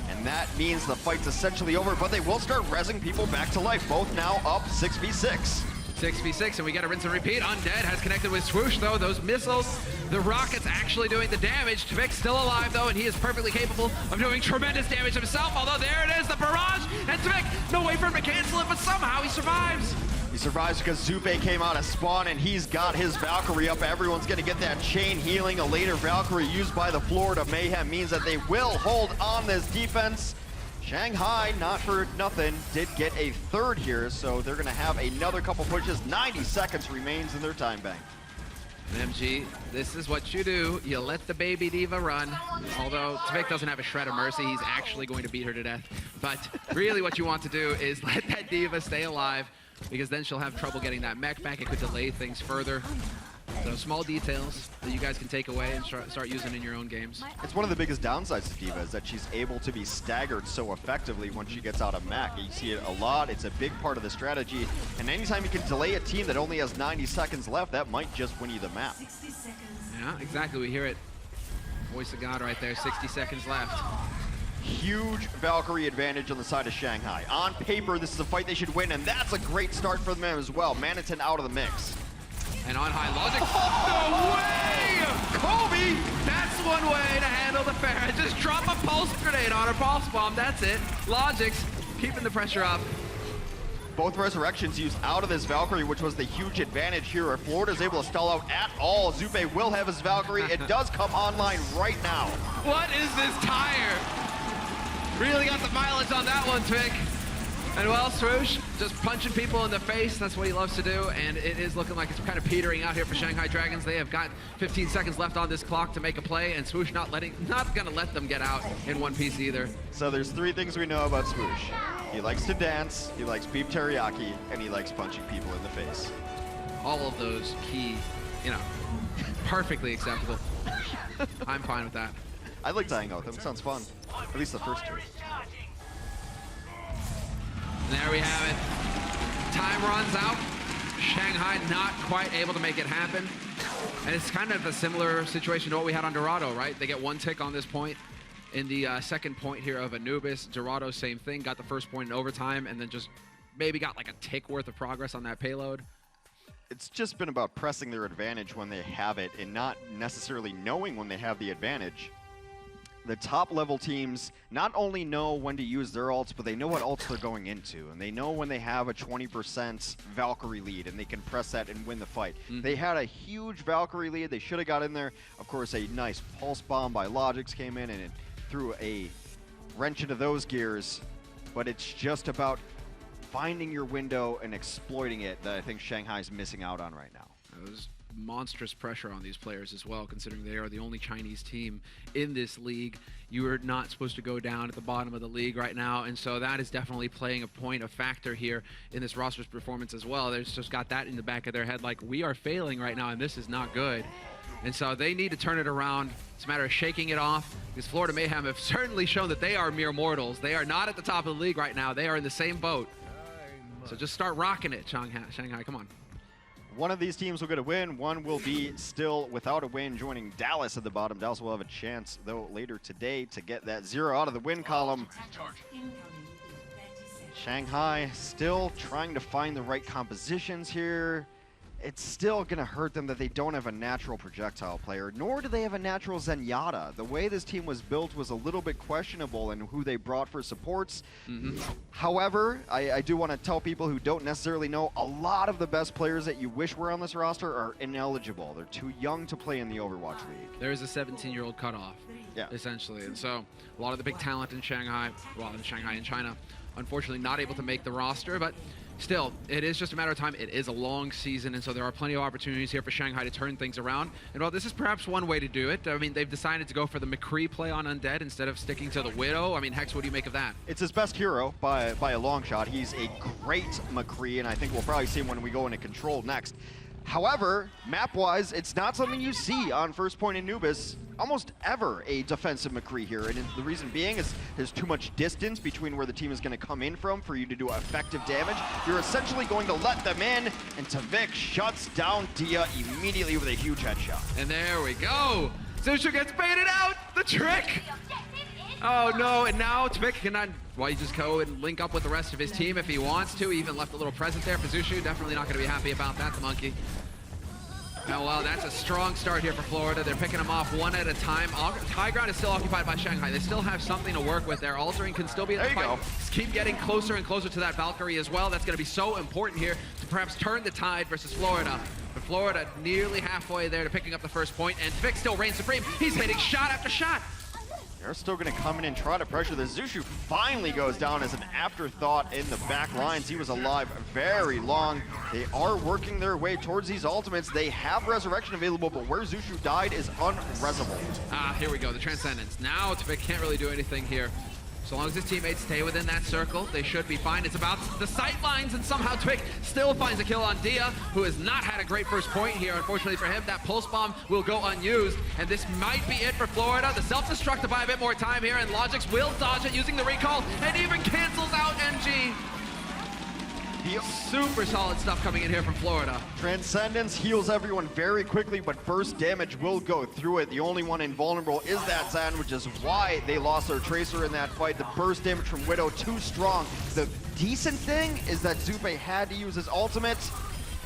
And that means the fight's essentially over, but they will start rezzing people back to life. Both now up 6v6. 6v6, and we get a rinse and repeat. Undead has connected with Swoosh, though. Those missiles, the rockets actually doing the damage. Tvic's still alive, though, and he is perfectly capable of doing tremendous damage himself. Although there it is, the barrage, and Tvic, no way for him to cancel it, but somehow he survives. He survives because Zupe came out of spawn and he's got his Valkyrie up. Everyone's going to get that chain healing. A later Valkyrie used by the Florida Mayhem means that they will hold on this defense. Shanghai, not for nothing, did get a third here, so they're going to have another couple pushes. 90 seconds remains in their time bank. And MG, this is what you do. You let the baby diva run. Although Tvic doesn't have a shred of mercy, he's actually going to beat her to death. But really what you want to do is let that diva stay alive, because then she'll have trouble getting that mech back. It could delay things further. So small details that you guys can take away and start using in your own games. It's one of the biggest downsides to Diva is that she's able to be staggered so effectively once she gets out of mech. You see it a lot. It's a big part of the strategy. And anytime you can delay a team that only has 90 seconds left, that might just win you the map. Yeah, exactly. We hear it. Voice of God right there. 60 seconds left. Huge Valkyrie advantage on the side of Shanghai. On paper, this is a fight they should win, and that's a great start for them as well. Maniton out of the mix. And on high logic. No way! Kobe! That's one way to handle the Pharah. Just drop a pulse grenade on her pulse bomb. That's it. Logic's keeping the pressure up. Both resurrections used out of this Valkyrie, which was the huge advantage here. If Florida's able to stall out at all, Zupe will have his Valkyrie. It does come online right now. What is this tire? Really got the mileage on that one, Tvic. And well, Swoosh just punching people in the face. That's what he loves to do. And it is looking like it's kind of petering out here for Shanghai Dragons. They have got 15 seconds left on this clock to make a play, and Swoosh not gonna let them get out in one piece either. So there's three things we know about Swoosh. He likes to dance, he likes beef teriyaki, and he likes punching people in the face. All of those key, perfectly acceptable. I'm fine with that. I'd like to hang out with him. It sounds fun. At least the first two. There we have it. Time runs out. Shanghai not quite able to make it happen. And it's kind of a similar situation to what we had on Dorado, right? They get one tick on this point. In the second point here of Anubis, Dorado, same thing. Got the first point in overtime and then just maybe got like a tick worth of progress on that payload. It's just been about pressing their advantage when they have it and not necessarily knowing when they have the advantage. The top level teams not only know when to use their ults, but they know what ults they're going into. And they know when they have a 20% Valkyrie lead and they can press that and win the fight. They had a huge Valkyrie lead. They should have got in there. Of course, a nice pulse bomb by Logix came in and it threw a wrench into those gears. But it's just about finding your window and exploiting it that I think Shanghai's missing out on right now. There's monstrous pressure on these players as well, considering they are the only Chinese team in this league. You are not supposed to go down at the bottom of the league right now, and so that is definitely playing a factor here in this roster's performance as well. They've just got that in the back of their head, like, we are failing right now and this is not good. And so they need to turn it around. It's a matter of shaking it off, because Florida Mayhem have certainly shown that they are mere mortals. They are not at the top of the league right now. They are in the same boat. So just start rocking it, Shanghai, come on. One of these teams will get a win. One will be still without a win, joining Dallas at the bottom. Dallas will have a chance, though, later today to get that 0 out of the win column. Shanghai still trying to find the right compositions here. It's still going to hurt them that they don't have a natural projectile player, nor do they have a natural Zenyatta. The way this team was built was a little bit questionable in who they brought for supports. However, I do want to tell people who don't necessarily know, a lot of the best players that you wish were on this roster are ineligible. They're too young to play in the Overwatch League. There is a 17-year-old cutoff, essentially. And so a lot of the big talent in Shanghai, well, in Shanghai and China, unfortunately not able to make the roster, but still, it is just a matter of time. It is a long season, and so there are plenty of opportunities here for Shanghai to turn things around. And while this is perhaps one way to do it, I mean, they've decided to go for the McCree play on Undead instead of sticking to the Widow. I mean, Hex, what do you make of that? It's his best hero by a long shot. He's a great McCree, and I think we'll probably see him when we go into Control next. However, map-wise, it's not something you see on First Point Anubis almost ever, a defensive McCree here. And the reason being is there's too much distance between where the team is going to come in from for you to do effective damage. You're essentially going to let them in, and Tvic shuts down Dia immediately with a huge headshot. And there we go. Zushu gets baited out. The trick. Oh no, and now Tvik cannot, well, he just go and link up with the rest of his team if he wants to. He even left a little present there for Zushu. Definitely not going to be happy about that, the monkey. Oh, well, that's a strong start here for Florida. They're picking them off one at a time. High ground is still occupied by Shanghai. They still have something to work with there. Altering can still be in the fight. Keep getting closer and closer to that Valkyrie as well. That's going to be so important here to perhaps turn the tide versus Florida. But Florida nearly halfway there to picking up the first point, and Tvik still reigns supreme. He's hitting shot after shot. They're still going to come in and try to pressure. The Zushu finally goes down as an afterthought in the back lines. He was alive very long. They are working their way towards these ultimates. They have Resurrection available, but where Zushu died is unresable. Here we go, the Transcendence. Now Tvik can't really do anything here. So long as his teammates stay within that circle, they should be fine. It's about the sight lines, and somehow Tvik still finds a kill on Dia, who has not had a great first point here. Unfortunately for him, that pulse bomb will go unused, and this might be it for Florida. The self-destruct to buy a bit more time here, and Logix will dodge it using the recall, and even cancels out MG. Super solid stuff coming in here from Florida. Transcendence heals everyone very quickly, but burst damage will go through it. The only one invulnerable is that Zan, which is why they lost their Tracer in that fight. The burst damage from Widow, too strong. The decent thing is that Zupe had to use his ultimate,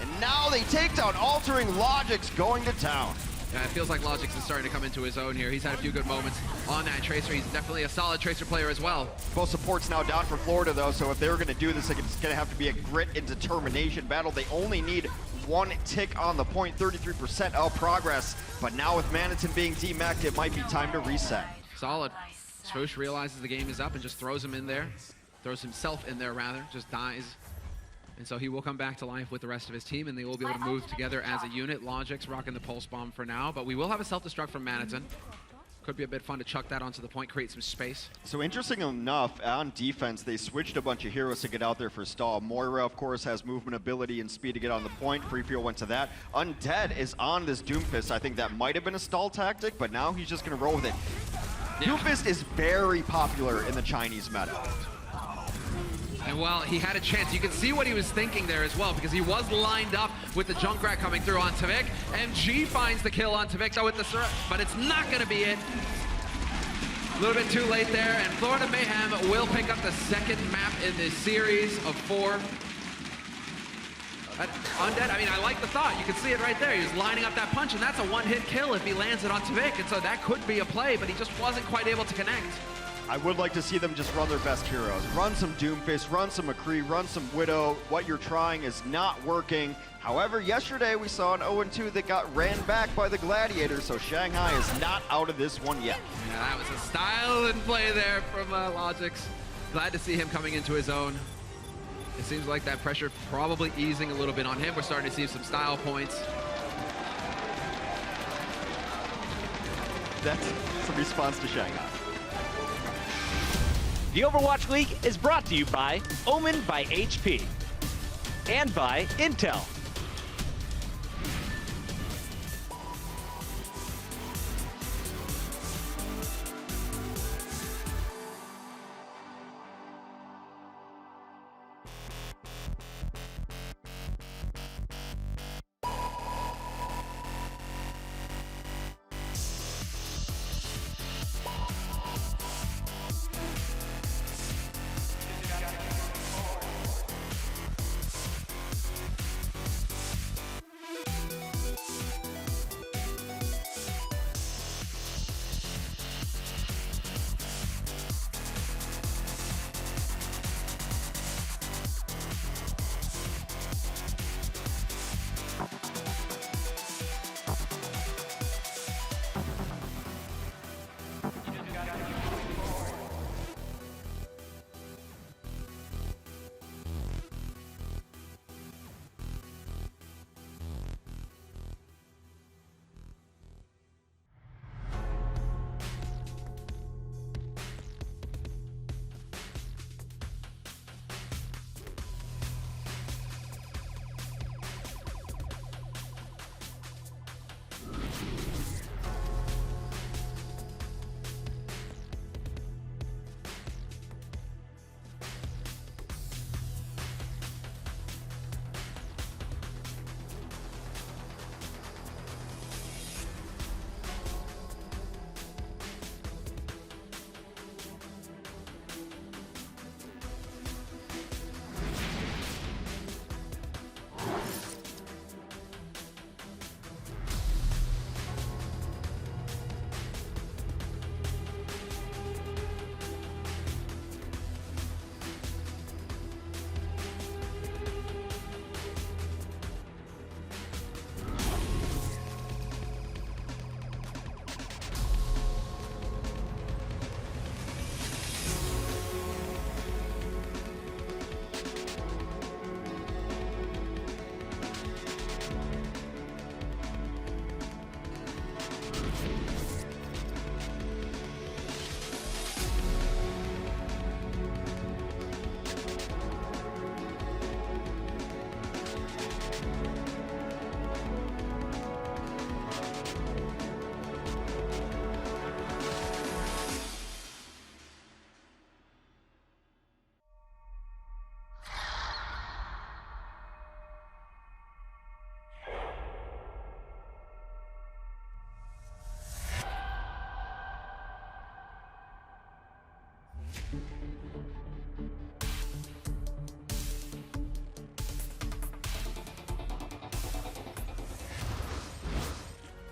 and now they take down Altering. Logix going to town. Yeah, it feels like Logix is starting to come into his own here. He's had a few good moments on that Tracer. He's definitely a solid Tracer player as well. Both supports now down for Florida, though, so if they were going to do this, it's going to have to be a grit and determination battle. They only need one tick on the point, 33% of progress. But now with Maniton being demeched, it might be time to reset. Solid. Swoosh realizes the game is up and just throws him in there. Throws himself in there, rather. Just dies. And so he will come back to life with the rest of his team, and they will be able to move together as a unit. Logix rocking the pulse bomb for now, but we will have a self-destruct from Maniton. Could be a bit fun to chuck that onto the point, create some space. So interesting enough, on defense, they switched a bunch of heroes to get out there for stall. Moira, of course, has movement ability and speed to get on the point. Free Fuel went to that. Undead is on this Doomfist. I think that might have been a stall tactic, but now he's just going to roll with it. Yeah. Doomfist is very popular in the Chinese meta. And well, he had a chance. You can see what he was thinking there as well, because he was lined up with the Junkrat coming through on Tvik. MG finds the kill on Tvik, though, with the surrender, but it's not going to be it. A little bit too late there, and Florida Mayhem will pick up the second map in this series of 4. Undead, I mean, I like the thought. You can see it right there. He was lining up that punch, and that's a one-hit kill if he lands it on Tvik, and so that could be a play, but he just wasn't quite able to connect. I would like to see them just run their best heroes. Run some Doomfist, run some McCree, run some Widow. What you're trying is not working. However, yesterday we saw an 0-2 that got ran back by the Gladiators, so Shanghai is not out of this one yet. Yeah, that was a style and play there from Logix. Glad to see him coming into his own. It seems like that pressure probably easing a little bit on him. We're starting to see some style points. That's a response to Shanghai. The Overwatch League is brought to you by Omen by HP and by Intel.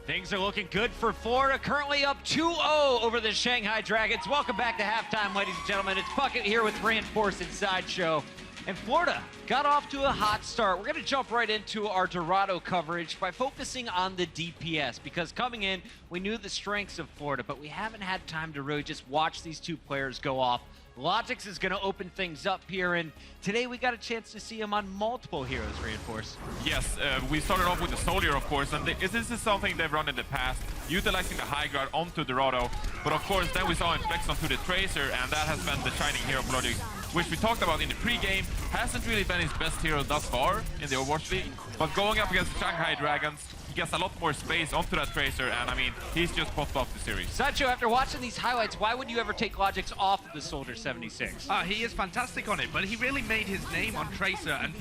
Things are looking good for Florida, currently up 2-0 over the Shanghai Dragons. Welcome back to halftime, ladies and gentlemen. It's Bucket here with Reinforced Inside Show. And Florida got off to a hot start. We're going to jump right into our Dorado coverage by focusing on the DPS, because coming in, we knew the strengths of Florida, but we haven't had time to really just watch these two players go off. Logix is going to open things up here, and today we got a chance to see him on multiple heroes, Reinforce. Yes, we started off with the Soldier, of course, and this is something they've run in the past, utilizing the high guard onto Dorado. But of course, then we saw him flex onto the Tracer, and that has been the shining hero of Logix, which we talked about in the pregame. Hasn't really been his best hero thus far in the Overwatch League, but going up against Shanghai Dragons, he gets a lot more space onto that Tracer, and I mean, he's just popped off the series. Sancho, after watching these highlights, why would you ever take Logix off of the Soldier 76? He is fantastic on it, but he really made his name on Tracer, and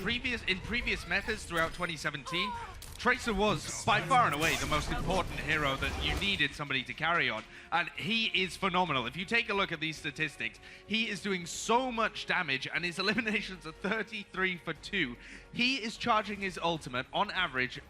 in previous methods throughout 2017, Tracer was by far and away the most important hero that you needed somebody to carry on, and he is phenomenal. If you take a look at these statistics, he is doing so much damage, and his eliminations are 33 for 2. He is charging his ultimate on average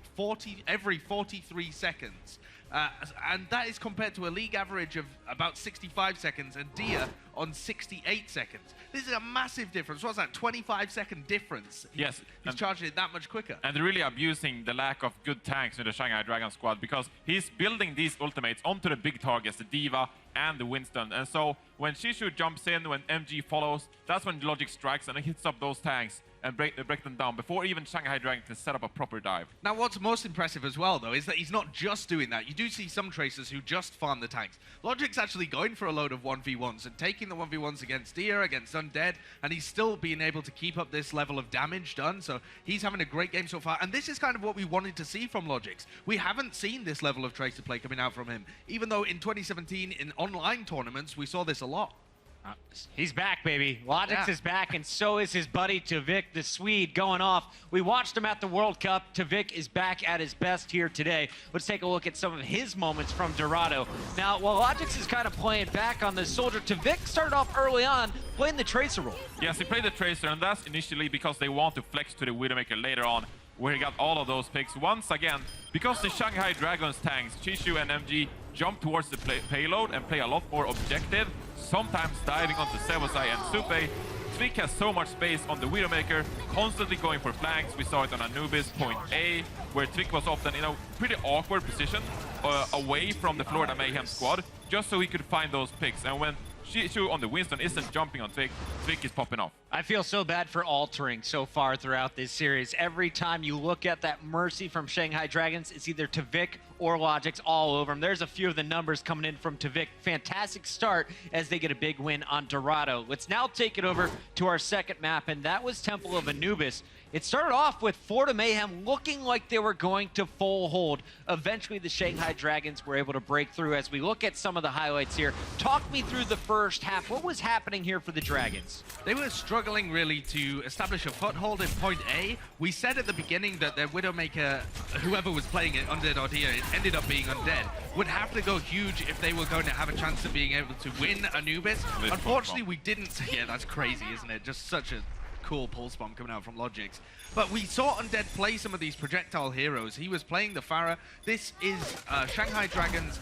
every 43 seconds. And that is compared to a league average of about 65 seconds and Dia on 68 seconds. This is a massive difference. What's that, 25-second difference? Yes. He's charging it that much quicker. And they're really abusing the lack of good tanks in the Shanghai Dragon squad, because he's building these ultimates onto the big targets, the Diva and the Winston. And so when Shishu jumps in, when MG follows, that's when Logix strikes and it hits up those tanks and break them down before even Shanghai Dragon can set up a proper dive. Now, what's most impressive as well, though, is that he's not just doing that. You do see some Tracers who just farm the tanks. Logic's actually going for a load of 1v1s and taking the 1v1s against Dia, against Undead, and he's still being able to keep up this level of damage done. So he's having a great game so far, and this is kind of what we wanted to see from Logix. We haven't seen this level of Tracer play coming out from him, even though in 2017 in online tournaments we saw this a lot. He's back, baby. Logix is back, and so is his buddy Tvik, the Swede, going off. We watched him at the World Cup. Tvik is back at his best here today. Let's take a look at some of his moments from Dorado. Now, while Logix is kind of playing back on the Soldier, Tvik started off early on playing the Tracer role. Yes, he played the Tracer, and that's initially because they want to flex to the Widowmaker later on, where he got all of those picks. Once again, because the Shanghai Dragons tanks, Chishu and MG, jump towards the payload and play a lot more objective, sometimes diving onto Sevosai and Supe. Tvik has so much space on the Widowmaker, constantly going for flanks. We saw it on Anubis, point A, where Tvik was often in a pretty awkward position away from the Florida Mayhem squad, just so he could find those picks. And when Shishu on the Winston isn't jumping on Tvik, Tvik is popping off. I feel so bad for altering so far throughout this series. Every time you look at that mercy from Shanghai Dragons, it's either Tvik or Logix all over him. There's a few of the numbers coming in from Tvik. Fantastic start as they get a big win on Dorado. Let's now take it over to our second map, and that was Temple of Anubis. It started off with Florida Mayhem looking like they were going to full hold. Eventually, the Shanghai Dragons were able to break through. As we look at some of the highlights here, talk me through the first half. What was happening here for the Dragons? They were struggling really to establish a foothold in point A. We said at the beginning that their Widowmaker, whoever was playing it, Undead or Dia, it ended up being Undead, would have to go huge if they were going to have a chance of being able to win Anubis. Unfortunately, we didn't. Yeah, that's crazy, isn't it? Just such a cool pulse bomb coming out from Logix. But we saw Undead play some of these projectile heroes. He was playing the Pharah. This is Shanghai Dragons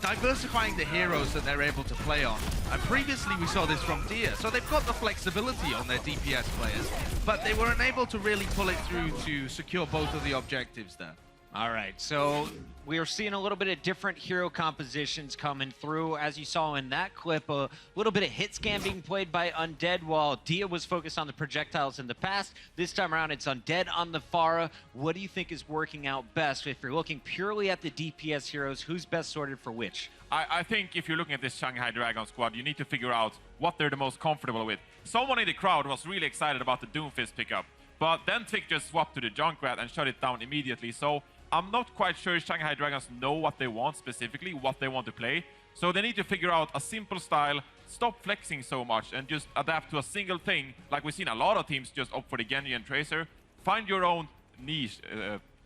diversifying the heroes that they're able to play on. And previously we saw this from Dia. So they've got the flexibility on their DPS players, but they were unable to really pull it through to secure both of the objectives there. All right, so we are seeing a little bit of different hero compositions coming through. As you saw in that clip, a little bit of hit scan being played by Undead, while Dia was focused on the projectiles in the past. This time around, it's Undead on the Pharah. What do you think is working out best? If you're looking purely at the DPS heroes, who's best sorted for which? I think if you're looking at this Shanghai Dragon squad, you need to figure out what they're the most comfortable with. Someone in the crowd was really excited about the Doomfist pickup, but then Tvik just swapped to the Junkrat and shut it down immediately. So I'm not quite sure Shanghai Dragons know what they want specifically, what they want to play. So they need to figure out a simple style, stop flexing so much, and just adapt to a single thing. Like we've seen a lot of teams just opt for the Genji and Tracer. Find your own niche,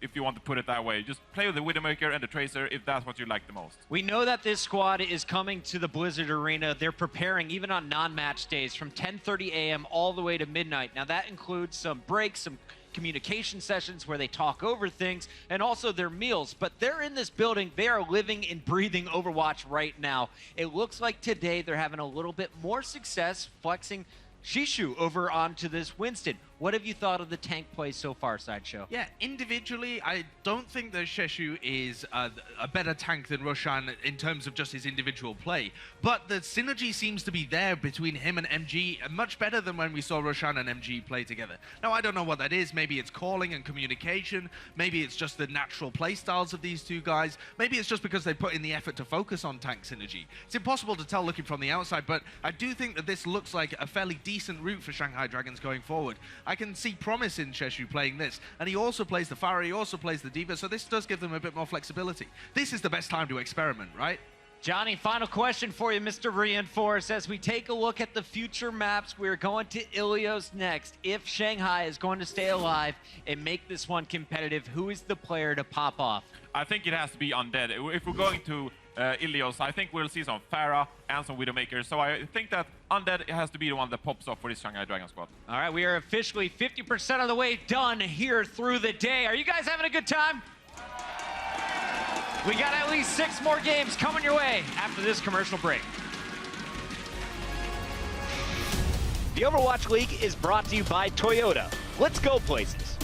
if you want to put it that way. Just play with the Widowmaker and the Tracer if that's what you like the most. We know that this squad is coming to the Blizzard Arena. They're preparing even on non-match days from 10:30 a.m. all the way to midnight. Now that includes some breaks, some communication sessions where they talk over things, and also their meals. But they're in this building. They are living and breathing Overwatch right now. It looks like today they're having a little bit more success flexing Shishu over onto this Winston. What have you thought of the tank play so far, Sideshow? Yeah, individually, I don't think that Shishu is a better tank than Roshan in terms of just his individual play. But the synergy seems to be there between him and MG, much better than when we saw Roshan and MG play together. Now, I don't know what that is. Maybe it's calling and communication. Maybe it's just the natural play styles of these two guys. Maybe it's just because they put in the effort to focus on tank synergy. It's impossible to tell looking from the outside, but I do think that this looks like a fairly decent route for Shanghai Dragons going forward. I can see promise in Shishu playing this, and he also plays the Pharah, he also plays the Diva, so this does give them a bit more flexibility. This is the best time to experiment, right? Johnny, final question for you, Mr. Reinforce. As we take a look at the future maps, we're going to Ilios next. If Shanghai is going to stay alive and make this one competitive, who is the player to pop off? I think it has to be Undead. If we're going to Ilios, I think we'll see some Pharah and some Widowmakers. So I think that Undead has to be the one that pops off for this Shanghai Dragon squad. All right, we are officially 50% of the way done here through the day. Are you guys having a good time? We got at least 6 more games coming your way after this commercial break. The Overwatch League is brought to you by Toyota. Let's go places.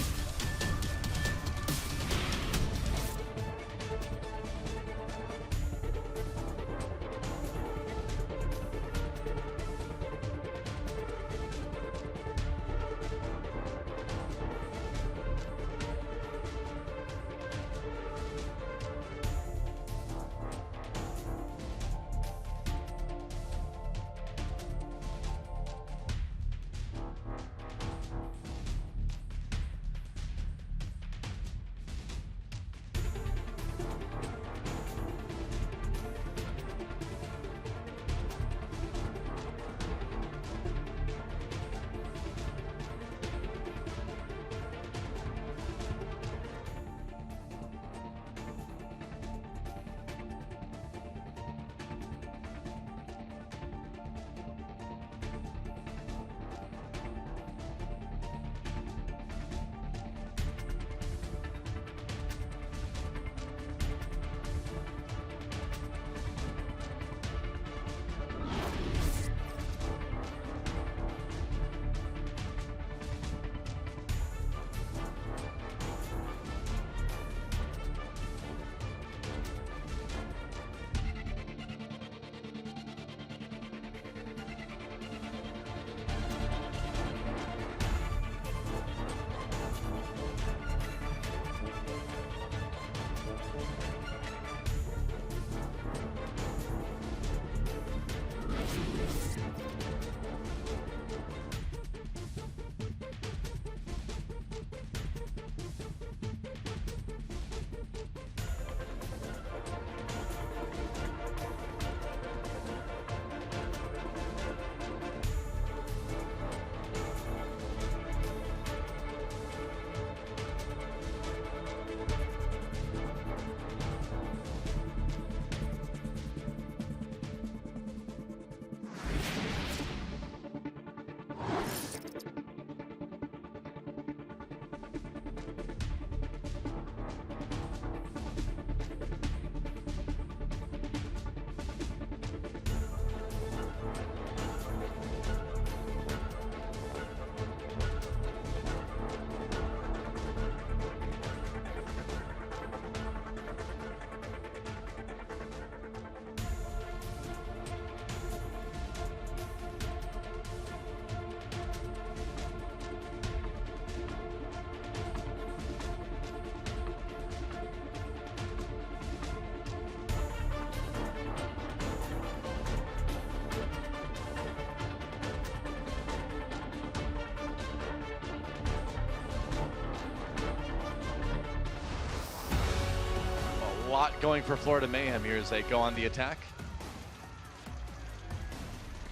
A lot going for Florida Mayhem here as they go on the attack.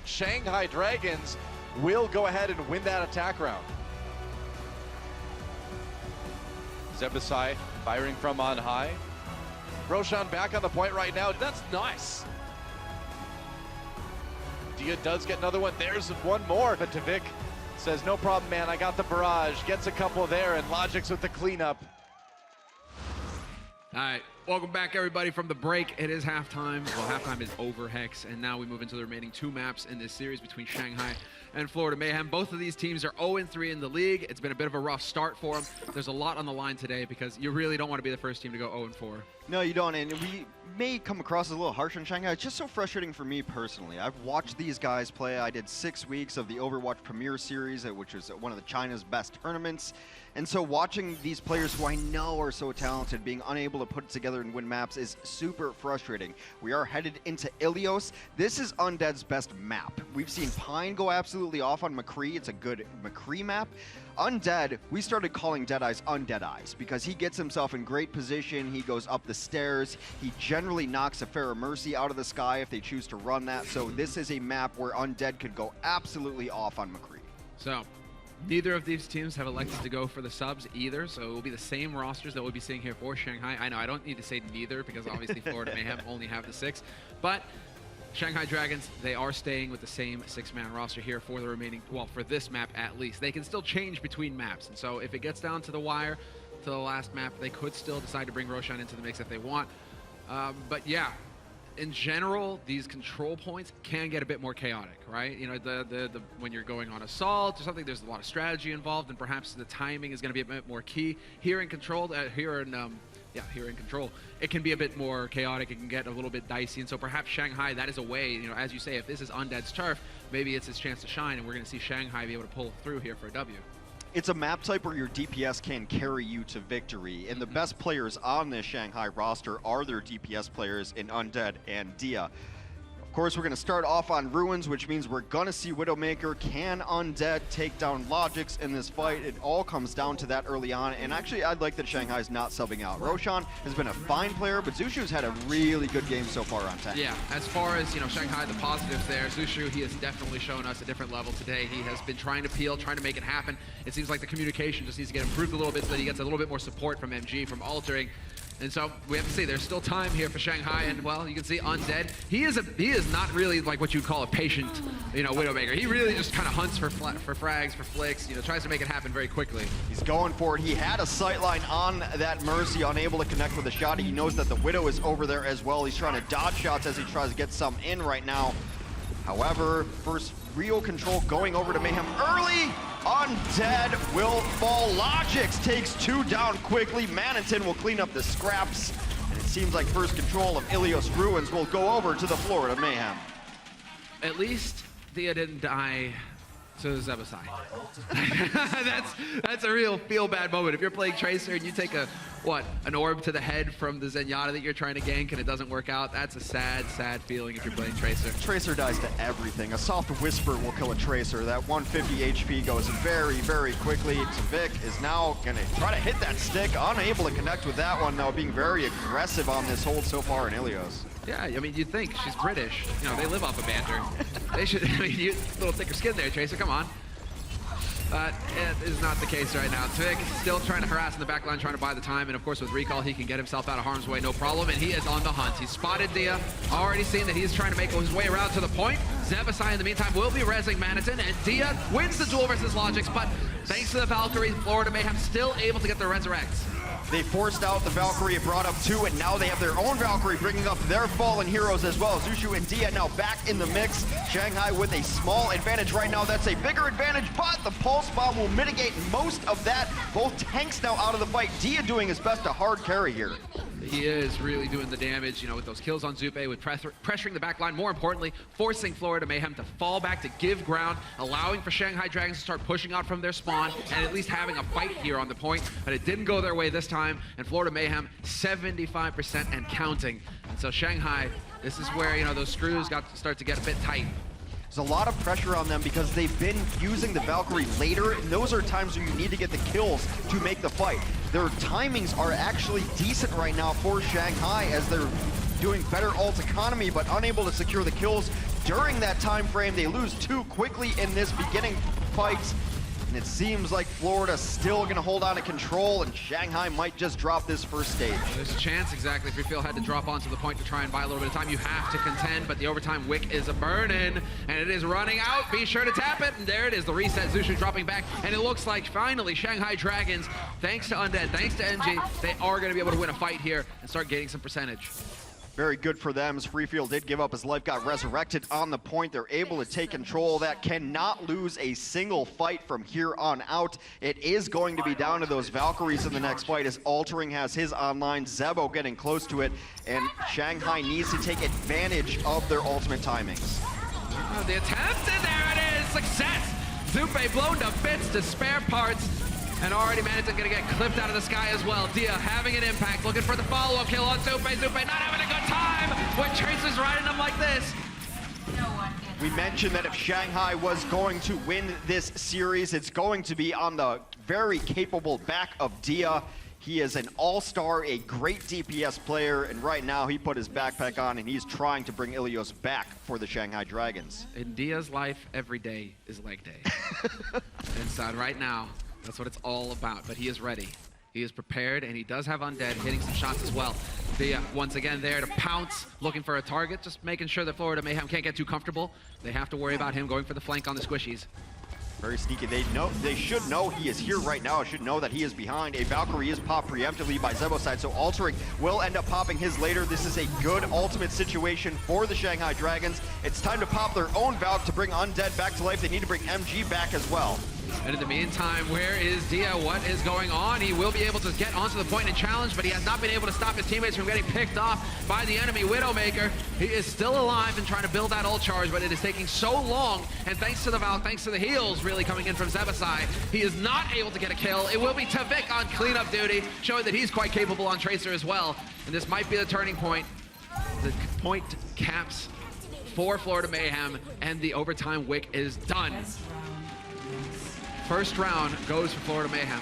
Shanghai Dragons will go ahead and win that attack round. Zebasai firing from on high. Roshan back on the point right now. That's nice. Dia does get another one. There's one more. But Tavik says, no problem, man, I got the barrage. Gets a couple there, and Logic's with the cleanup. All right, welcome back, everybody, from the break. It is halftime. Well, halftime is over, Hex, and now we move into the remaining 2 maps in this series between Shanghai and Florida Mayhem. Both of these teams are 0-3 in the league. It's been a bit of a rough start for them. There's a lot on the line today because you really don't want to be the first team to go 0-4. No, you don't, and we may come across as a little harsh on Shanghai. It's just so frustrating for me personally. I've watched these guys play. I did 6 weeks of the Overwatch Premier Series, which is one of the China's best tournaments. And so watching these players who I know are so talented being unable to put it together and win maps is super frustrating. We are headed into Ilios. This is Undead's best map. We've seen Pine go absolutely off on McCree. It's a good McCree map. Undead, we started calling Deadeyes Undeadeyes because he gets himself in great position. He goes up the stairs. He generally knocks a Pharaoh Mercy out of the sky if they choose to run that. So this is a map where Undead could go absolutely off on McCree. So neither of these teams have elected to go for the subs either, so it will be the same rosters that we'll be seeing here for Shanghai. I know I don't need to say neither because obviously Florida Mayhem only have the 6, but Shanghai Dragons, they are staying with the same 6-man roster here for the remaining, well, for this map at least. They can still change between maps, and so if it gets down to the wire, to the last map, they could still decide to bring Roshan into the mix if they want. But yeah, in general, these control points can get a bit more chaotic, right? You know, when you're going on assault or something, there's a lot of strategy involved, and perhaps the timing is going to be a bit more key. Here in control, here in control, it can be a bit more chaotic. It can get a little bit dicey, and so perhaps Shanghai, that is a way, you know, as you say, if this is Undead's turf, maybe it's his chance to shine, and we're going to see Shanghai be able to pull through here for a W. It's a map type where your DPS can carry you to victory, and the best players on this Shanghai roster are their DPS players in Undead and Dia. Of course, we're going to start off on Ruins, which means we're going to see Widowmaker. Can Undead take down Logix in this fight? It all comes down to that early on, and actually, I'd like that Shanghai's not subbing out. Roshan has been a fine player, but Zushu's had a really good game so far on tank. Yeah, as far as, you know, Shanghai, the positives there, Zushu, he has definitely shown us a different level today. He has been trying to peel, trying to make it happen. It seems like the communication just needs to get improved a little bit so that he gets a little bit more support from MG, from altering. And so we have to see, there's still time here for Shanghai, and well, you can see Undead. He is not really like what you'd call a patient, you know, Widowmaker. He really just kind of hunts for frags, for flicks, you know, tries to make it happen very quickly. He's going for it. He had a sightline on that Mercy, unable to connect with a shot. He knows that the Widow is over there as well. He's trying to dodge shots as he tries to get some in right now. However, first real control going over to Mayhem early. Undead will fall. Logix takes 2 down quickly. Manitin will clean up the scraps. And it seems like first control of Ilios Ruins will go over to the Florida Mayhem. At least Dia didn't die to Zebasai. that's a real feel-bad moment. If you're playing Tracer and you take an orb to the head from the Zenyatta that you're trying to gank and it doesn't work out, that's a sad, sad feeling if you're playing Tracer. Tracer dies to everything. A soft whisper will kill a Tracer. That 150 HP goes very, very quickly. Tvik is now going to try to hit that stick. Unable to connect with that one, though, being very aggressive on this hold so far in Ilios. Yeah, I mean, you'd think she's British. You know, they live off of banter. They should, I mean, you a little thicker skin there, Tracer, come on. It is not the case right now. Tvik still trying to harass in the back line, trying to buy the time, and of course with recall, he can get himself out of harm's way, no problem, and he is on the hunt. He's spotted Dia, already seen that he's trying to make his way around to the point. Zebasai, in the meantime, will be rezzing Manitin, and Dia wins the duel versus Logix, but thanks to the Valkyrie, Florida Mayhem still able to get the resurrects. They forced out the Valkyrie, brought up 2, and now they have their own Valkyrie, bringing up their fallen heroes as well. Zushu and Dia now back in the mix. Shanghai with a small advantage right now. That's a bigger advantage, but the Pulse Bomb will mitigate most of that. Both tanks now out of the fight. Dia doing his best to hard carry here. He is really doing the damage, you know, with those kills on Zupe, with pressuring the back line, more importantly, forcing Florida Mayhem to fall back, to give ground, allowing for Shanghai Dragons to start pushing out from their spawn, and at least having a fight here on the point, but it didn't go their way this time, and Florida Mayhem, 75% and counting. And so Shanghai, this is where, you know, those screws got to start to get a bit tight. There's a lot of pressure on them because they've been using the Valkyrie later, and those are times where you need to get the kills to make the fight. Their timings are actually decent right now for Shanghai as they're doing better ult economy, but unable to secure the kills during that time frame. They lose 2 quickly in this beginning fight. And it seems like Florida's still going to hold on to control, and Shanghai might just drop this first stage. There's a chance, exactly. If your field had to drop onto the point to try and buy a little bit of time, you have to contend, but the overtime wick is a-burning, and it is running out. Be sure to tap it, and there it is, the reset. Zushu dropping back, and it looks like finally Shanghai Dragons, thanks to Undead, thanks to NG, they are going to be able to win a fight here and start gaining some percentage. Very good for them, as Freefield did give up his life, got resurrected on the point. They're able to take control of that, cannot lose a single fight from here on out. It is going to be down to those Valkyries in the next fight, as Altering has his online, Zebo getting close to it, and Shanghai needs to take advantage of their ultimate timings. Oh, the attempt, and there it is, success! Zupe blown to bits to spare parts, and already managed to get clipped out of the sky as well. Dia having an impact, looking for the follow-up kill on Zupe. Zupe not having a good time when Tracer's riding him like this. We mentioned that if Shanghai was going to win this series, it's going to be on the very capable back of Dia. He is an all-star, a great DPS player, and right now he put his backpack on and he's trying to bring Ilios back for the Shanghai Dragons. In Dia's life, every day is leg day. Inside right now, that's what it's all about, but he is ready. He is prepared, and he does have Undead hitting some shots as well. Dia, once again, there to pounce, looking for a target, just making sure that Florida Mayhem can't get too comfortable. They have to worry about him going for the flank on the squishies. Very sneaky. They should know he is here right now. Should know that he is behind. A Valkyrie is popped preemptively by Zebo's side, so Altering will end up popping his later. This is a good ultimate situation for the Shanghai Dragons. It's time to pop their own Valk to bring Undead back to life. They need to bring MG back as well. And in the meantime, where is Dia? What is going on? He will be able to get onto the point and challenge, but he has not been able to stop his teammates from getting picked off by the enemy Widowmaker. He is still alive and trying to build that ult charge, but it is taking so long, and thanks to the Valk, thanks to the heals really coming in from Zebasai, he is not able to get a kill. It will be Tavik on cleanup duty, showing that he's quite capable on Tracer as well. And this might be the turning point. The point caps for Florida Mayhem, and the overtime wick is done. First round goes for Florida Mayhem.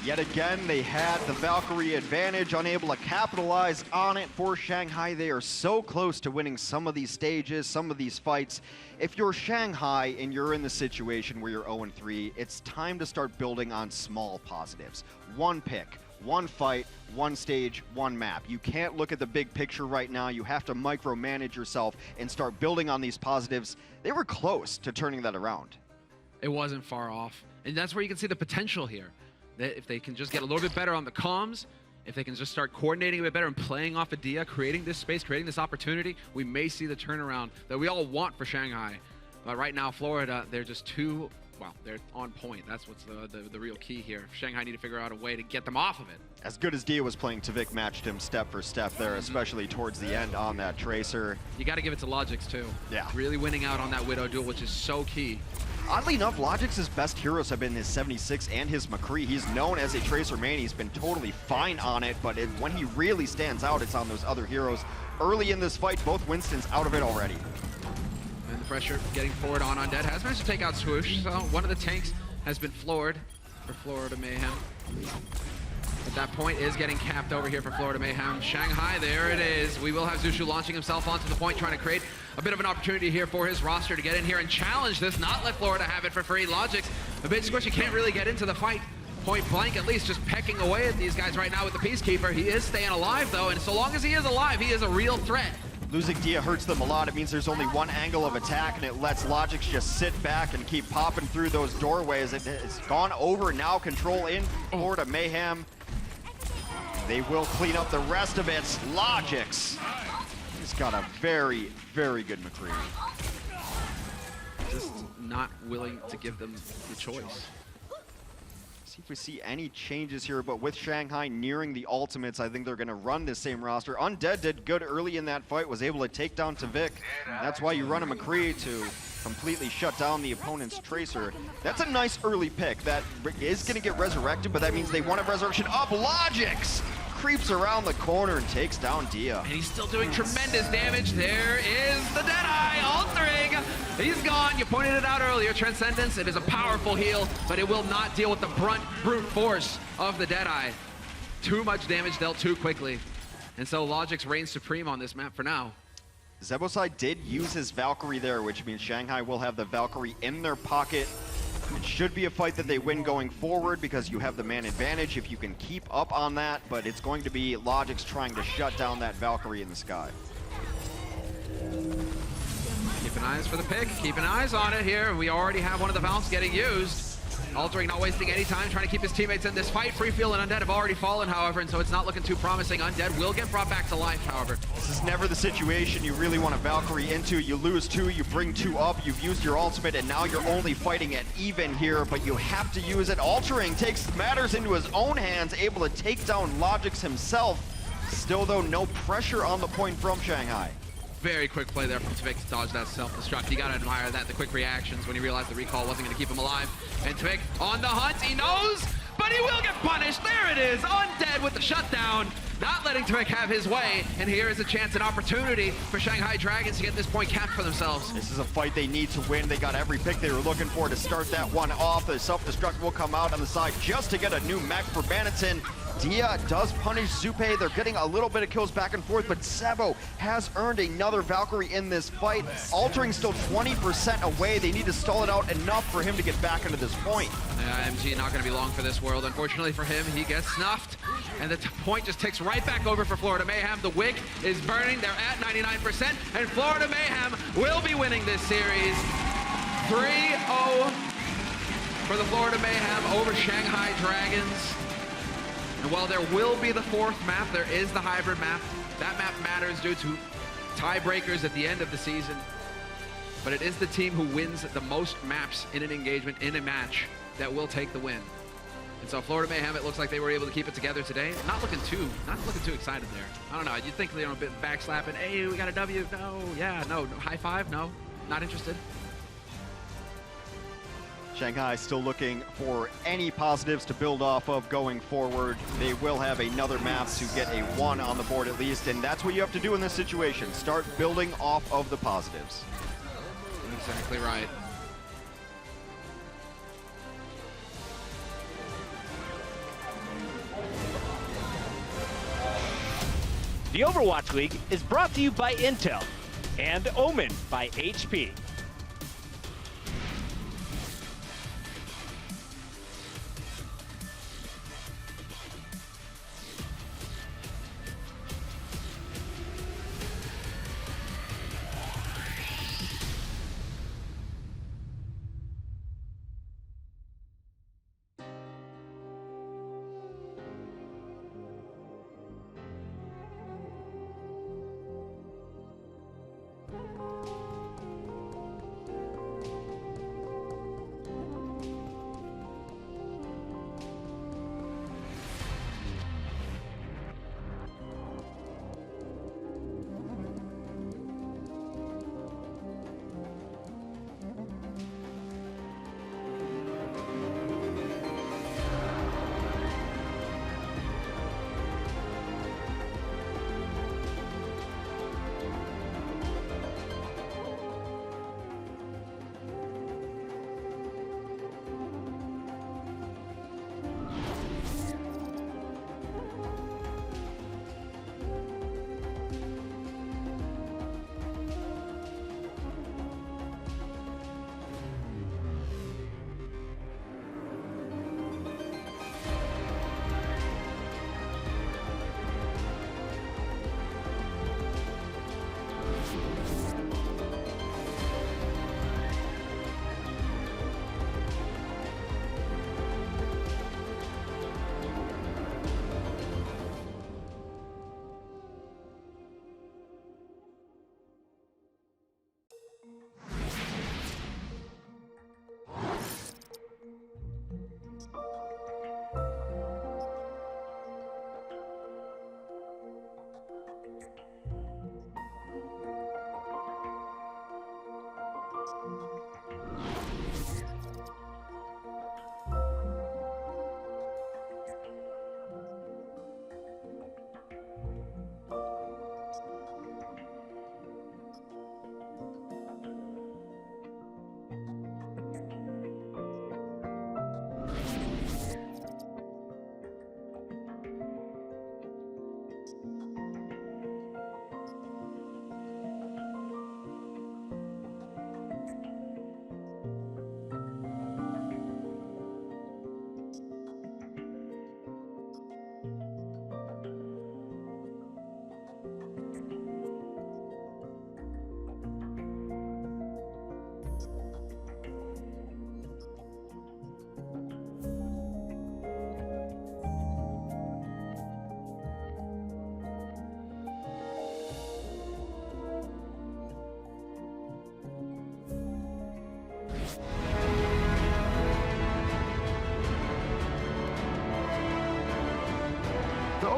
Yet again, they had the Valkyrie advantage, unable to capitalize on it for Shanghai. They are so close to winning some of these stages, some of these fights. If you're Shanghai and you're in the situation where you're 0-3, it's time to start building on small positives. One pick, one fight, one stage, one map. You can't look at the big picture right now. You have to micromanage yourself and start building on these positives. They were close to turning that around. It wasn't far off. And that's where you can see the potential here. That if they can just get a little bit better on the comms, if they can just start coordinating a bit better and playing off of Dia, creating this space, creating this opportunity, we may see the turnaround that we all want for Shanghai. But right now, Florida, they're just too, well, they're on point. That's what's the real key here. Shanghai need to figure out a way to get them off of it. As good as Dia was playing, Tavik matched him step for step there, especially towards the end on that Tracer. You got to give it to Logix too. Yeah. Really winning out on that Widow duel, which is so key. Oddly enough, Logix's best heroes have been his 76 and his McCree. He's known as a Tracer main. He's been totally fine on it, but when he really stands out, it's on those other heroes. Early in this fight, both Winstons out of it already. And the pressure getting forward on Undead has managed to take out Swoosh, so one of the tanks has been floored for Florida Mayhem. But that point is getting capped over here for Florida Mayhem. Shanghai, there it is. We will have Zushu launching himself onto the point, trying to create a bit of an opportunity here for his roster to get in here and challenge this, not let Florida have it for free. Logix, a bit squishy, can't really get into the fight. Point blank, at least just pecking away at these guys right now with the Peacekeeper. He is staying alive though, and so long as he is alive, he is a real threat. Losing Dia hurts them a lot. It means there's only one angle of attack, and it lets Logix just sit back and keep popping through those doorways. It's gone over now, control in Florida Mayhem. They will clean up the rest of it. Logix, he's got a very, very good McCree. Just not willing to give them the choice. See if we see any changes here, but with Shanghai nearing the ultimates, I think they're going to run the same roster. Undead did good early in that fight, was able to take down Tavik. That's why you run a McCree to completely shut down the opponent's Tracer. That's a nice early pick. That is going to get resurrected, but that means they want a resurrection up. Logix creeps around the corner and takes down Dia. And he's still doing tremendous damage. There is the Deadeye, Altering. He's gone. You pointed it out earlier, Transcendence. It is a powerful heal, but it will not deal with the brute force of the Deadeye. Too much damage dealt too quickly. And so Logix reigns supreme on this map for now. Zebosai did use his Valkyrie there, which means Shanghai will have the Valkyrie in their pocket. It should be a fight that they win going forward because you have the man advantage if you can keep up on that, but it's going to be Logic's trying to shut down that Valkyrie in the sky. Keeping eyes for the pick, keeping eyes on it here. We already have one of the Valves getting used. Altering not wasting any time, trying to keep his teammates in this fight. Free Feel and Undead have already fallen, however, and so it's not looking too promising. Undead will get brought back to life, however. This is never the situation you really want a Valkyrie into. You lose 2, you bring 2 up, you've used your ultimate, and now you're only fighting at even here, but you have to use it. Altering takes matters into his own hands, able to take down Logix himself. Still, though, no pressure on the point from Shanghai. Very quick play there from Tvik to dodge that self-destruct. You gotta admire that, the quick reactions when he realized the recall wasn't gonna keep him alive. And Tvik on the hunt, he knows, but he will get punished. There it is, Undead with the shutdown. Not letting Tvik have his way, and here is a chance, an opportunity for Shanghai Dragons to get this point capped for themselves. This is a fight they need to win. They got every pick they were looking for to start that one off. The self-destruct will come out on the side just to get a new mech for Bannerton. Dia does punish Zupe. They're getting a little bit of kills back and forth, but Sebo has earned another Valkyrie in this fight. Altering still 20% away. They need to stall it out enough for him to get back into this point. MG not going to be long for this world. Unfortunately for him, he gets snuffed, and the point just takes right back over for Florida Mayhem. The wick is burning. They're at 99%, and Florida Mayhem will be winning this series 3-0 for the Florida Mayhem over Shanghai Dragons. And while there will be the 4th map, there is the hybrid map. That map matters due to tiebreakers at the end of the season. But it is the team who wins the most maps in an engagement, in a match, that will take the win. And so Florida Mayhem, it looks like they were able to keep it together today. Not looking too excited there. I don't know. You'd think they're a bit backslapping. Hey, we got a W. No, yeah, no. High five? No, not interested. Shanghai still looking for any positives to build off of going forward. They will have another map to get a 1 on the board at least, and that's what you have to do in this situation. Start building off of the positives. Exactly right. The Overwatch League is brought to you by Intel and Omen by HP.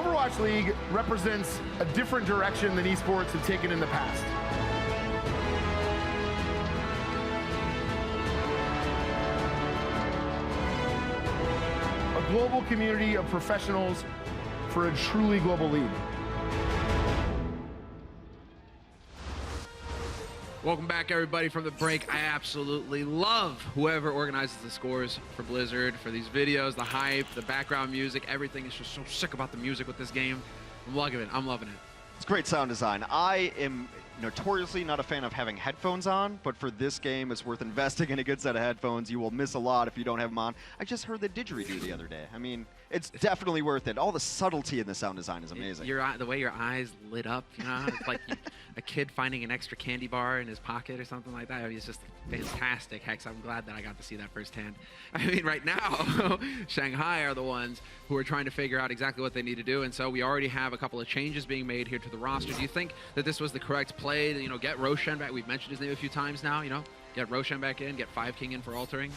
Overwatch League represents a different direction than esports have taken in the past. A global community of professionals for a truly global league. Welcome back, everybody, from the break. I absolutely love whoever organizes the scores for Blizzard, for these videos, the hype, the background music. Everything is just so sick about the music with this game. I'm loving it. I'm loving it. It's great sound design. I am notoriously not a fan of having headphones on, but for this game, it's worth investing in a good set of headphones. You will miss a lot if you don't have them on. I just heard the didgeridoo the other day. I mean, it's definitely worth it. All the subtlety in the sound design is amazing. The way your eyes lit up, you know, it's like a kid finding an extra candy bar in his pocket or something like that. I mean, it's just fantastic. Hex, I'm glad that I got to see that firsthand. I mean, right now, Shanghai are the ones who are trying to figure out exactly what they need to do, and so we already have a couple of changes being made here to the roster. Do you think that this was the correct play? You know, get Roshan back. We've mentioned his name a few times now, you know. Get Roshan back in, get 5 King in for altering.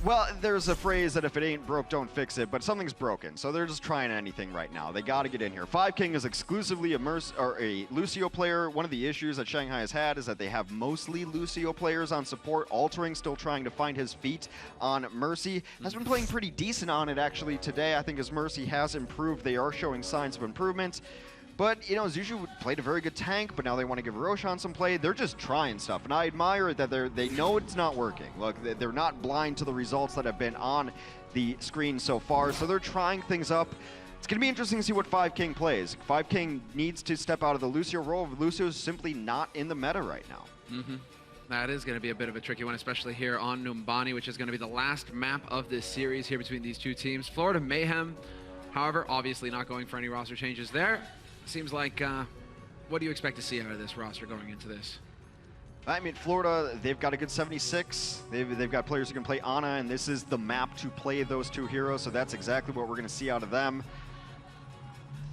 Well, there's a phrase that if it ain't broke, don't fix it, but something's broken, so they're just trying anything right now. They got to get in here. 5 King is exclusively a Lucio player. One of the issues that Shanghai has had is that they have mostly Lucio players on support. Altering still trying to find his feet on Mercy. Has been playing pretty decent on it, actually, today. I think his Mercy has improved. They are showing signs of improvement. But, you know, Zuju played a very good tank, but now they want to give Roshan some play. They're just trying stuff, and I admire that they know it's not working. Look, they're not blind to the results that have been on the screen so far, so they're trying things up. It's going to be interesting to see what 5 King plays. 5 King needs to step out of the Lucio role. Lucio's simply not in the meta right now. That is going to be a bit of a tricky one, especially here on Numbani, which is going to be the last map of this series here between these two teams. Florida Mayhem, however, obviously not going for any roster changes there. Seems like, what do you expect to see out of this roster going into this? I mean, Florida, they've got a good 76. They've got players who can play Ana, and this is the map to play those two heroes, so that's exactly what we're going to see out of them.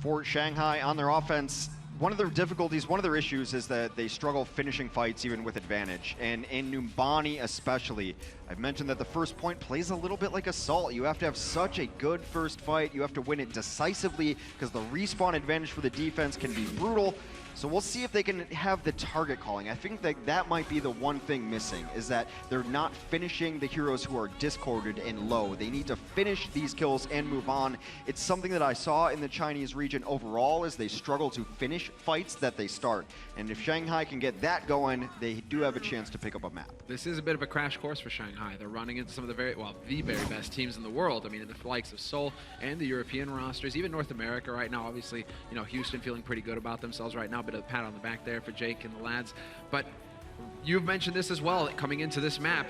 For Shanghai on their offense, one of their difficulties, one of their issues is that they struggle finishing fights even with advantage. And in Numbani especially, I've mentioned that the first point plays a little bit like Assault. You have to have such a good first fight. You have to win it decisively because the respawn advantage for the defense can be brutal. So we'll see if they can have the target calling. I think that might be the one thing missing, is that they're not finishing the heroes who are discorded and low. They need to finish these kills and move on. It's something that I saw in the Chinese region overall, is they struggle to finish fights that they start. And if Shanghai can get that going, they do have a chance to pick up a map. This is a bit of a crash course for Shanghai. They're running into some of the very best teams in the world. I mean, the likes of Seoul and the European rosters, even North America right now. Obviously, you know, Houston feeling pretty good about themselves right now. Bit of a pat on the back there for Jake and the lads. But you've mentioned this as well, coming into this map.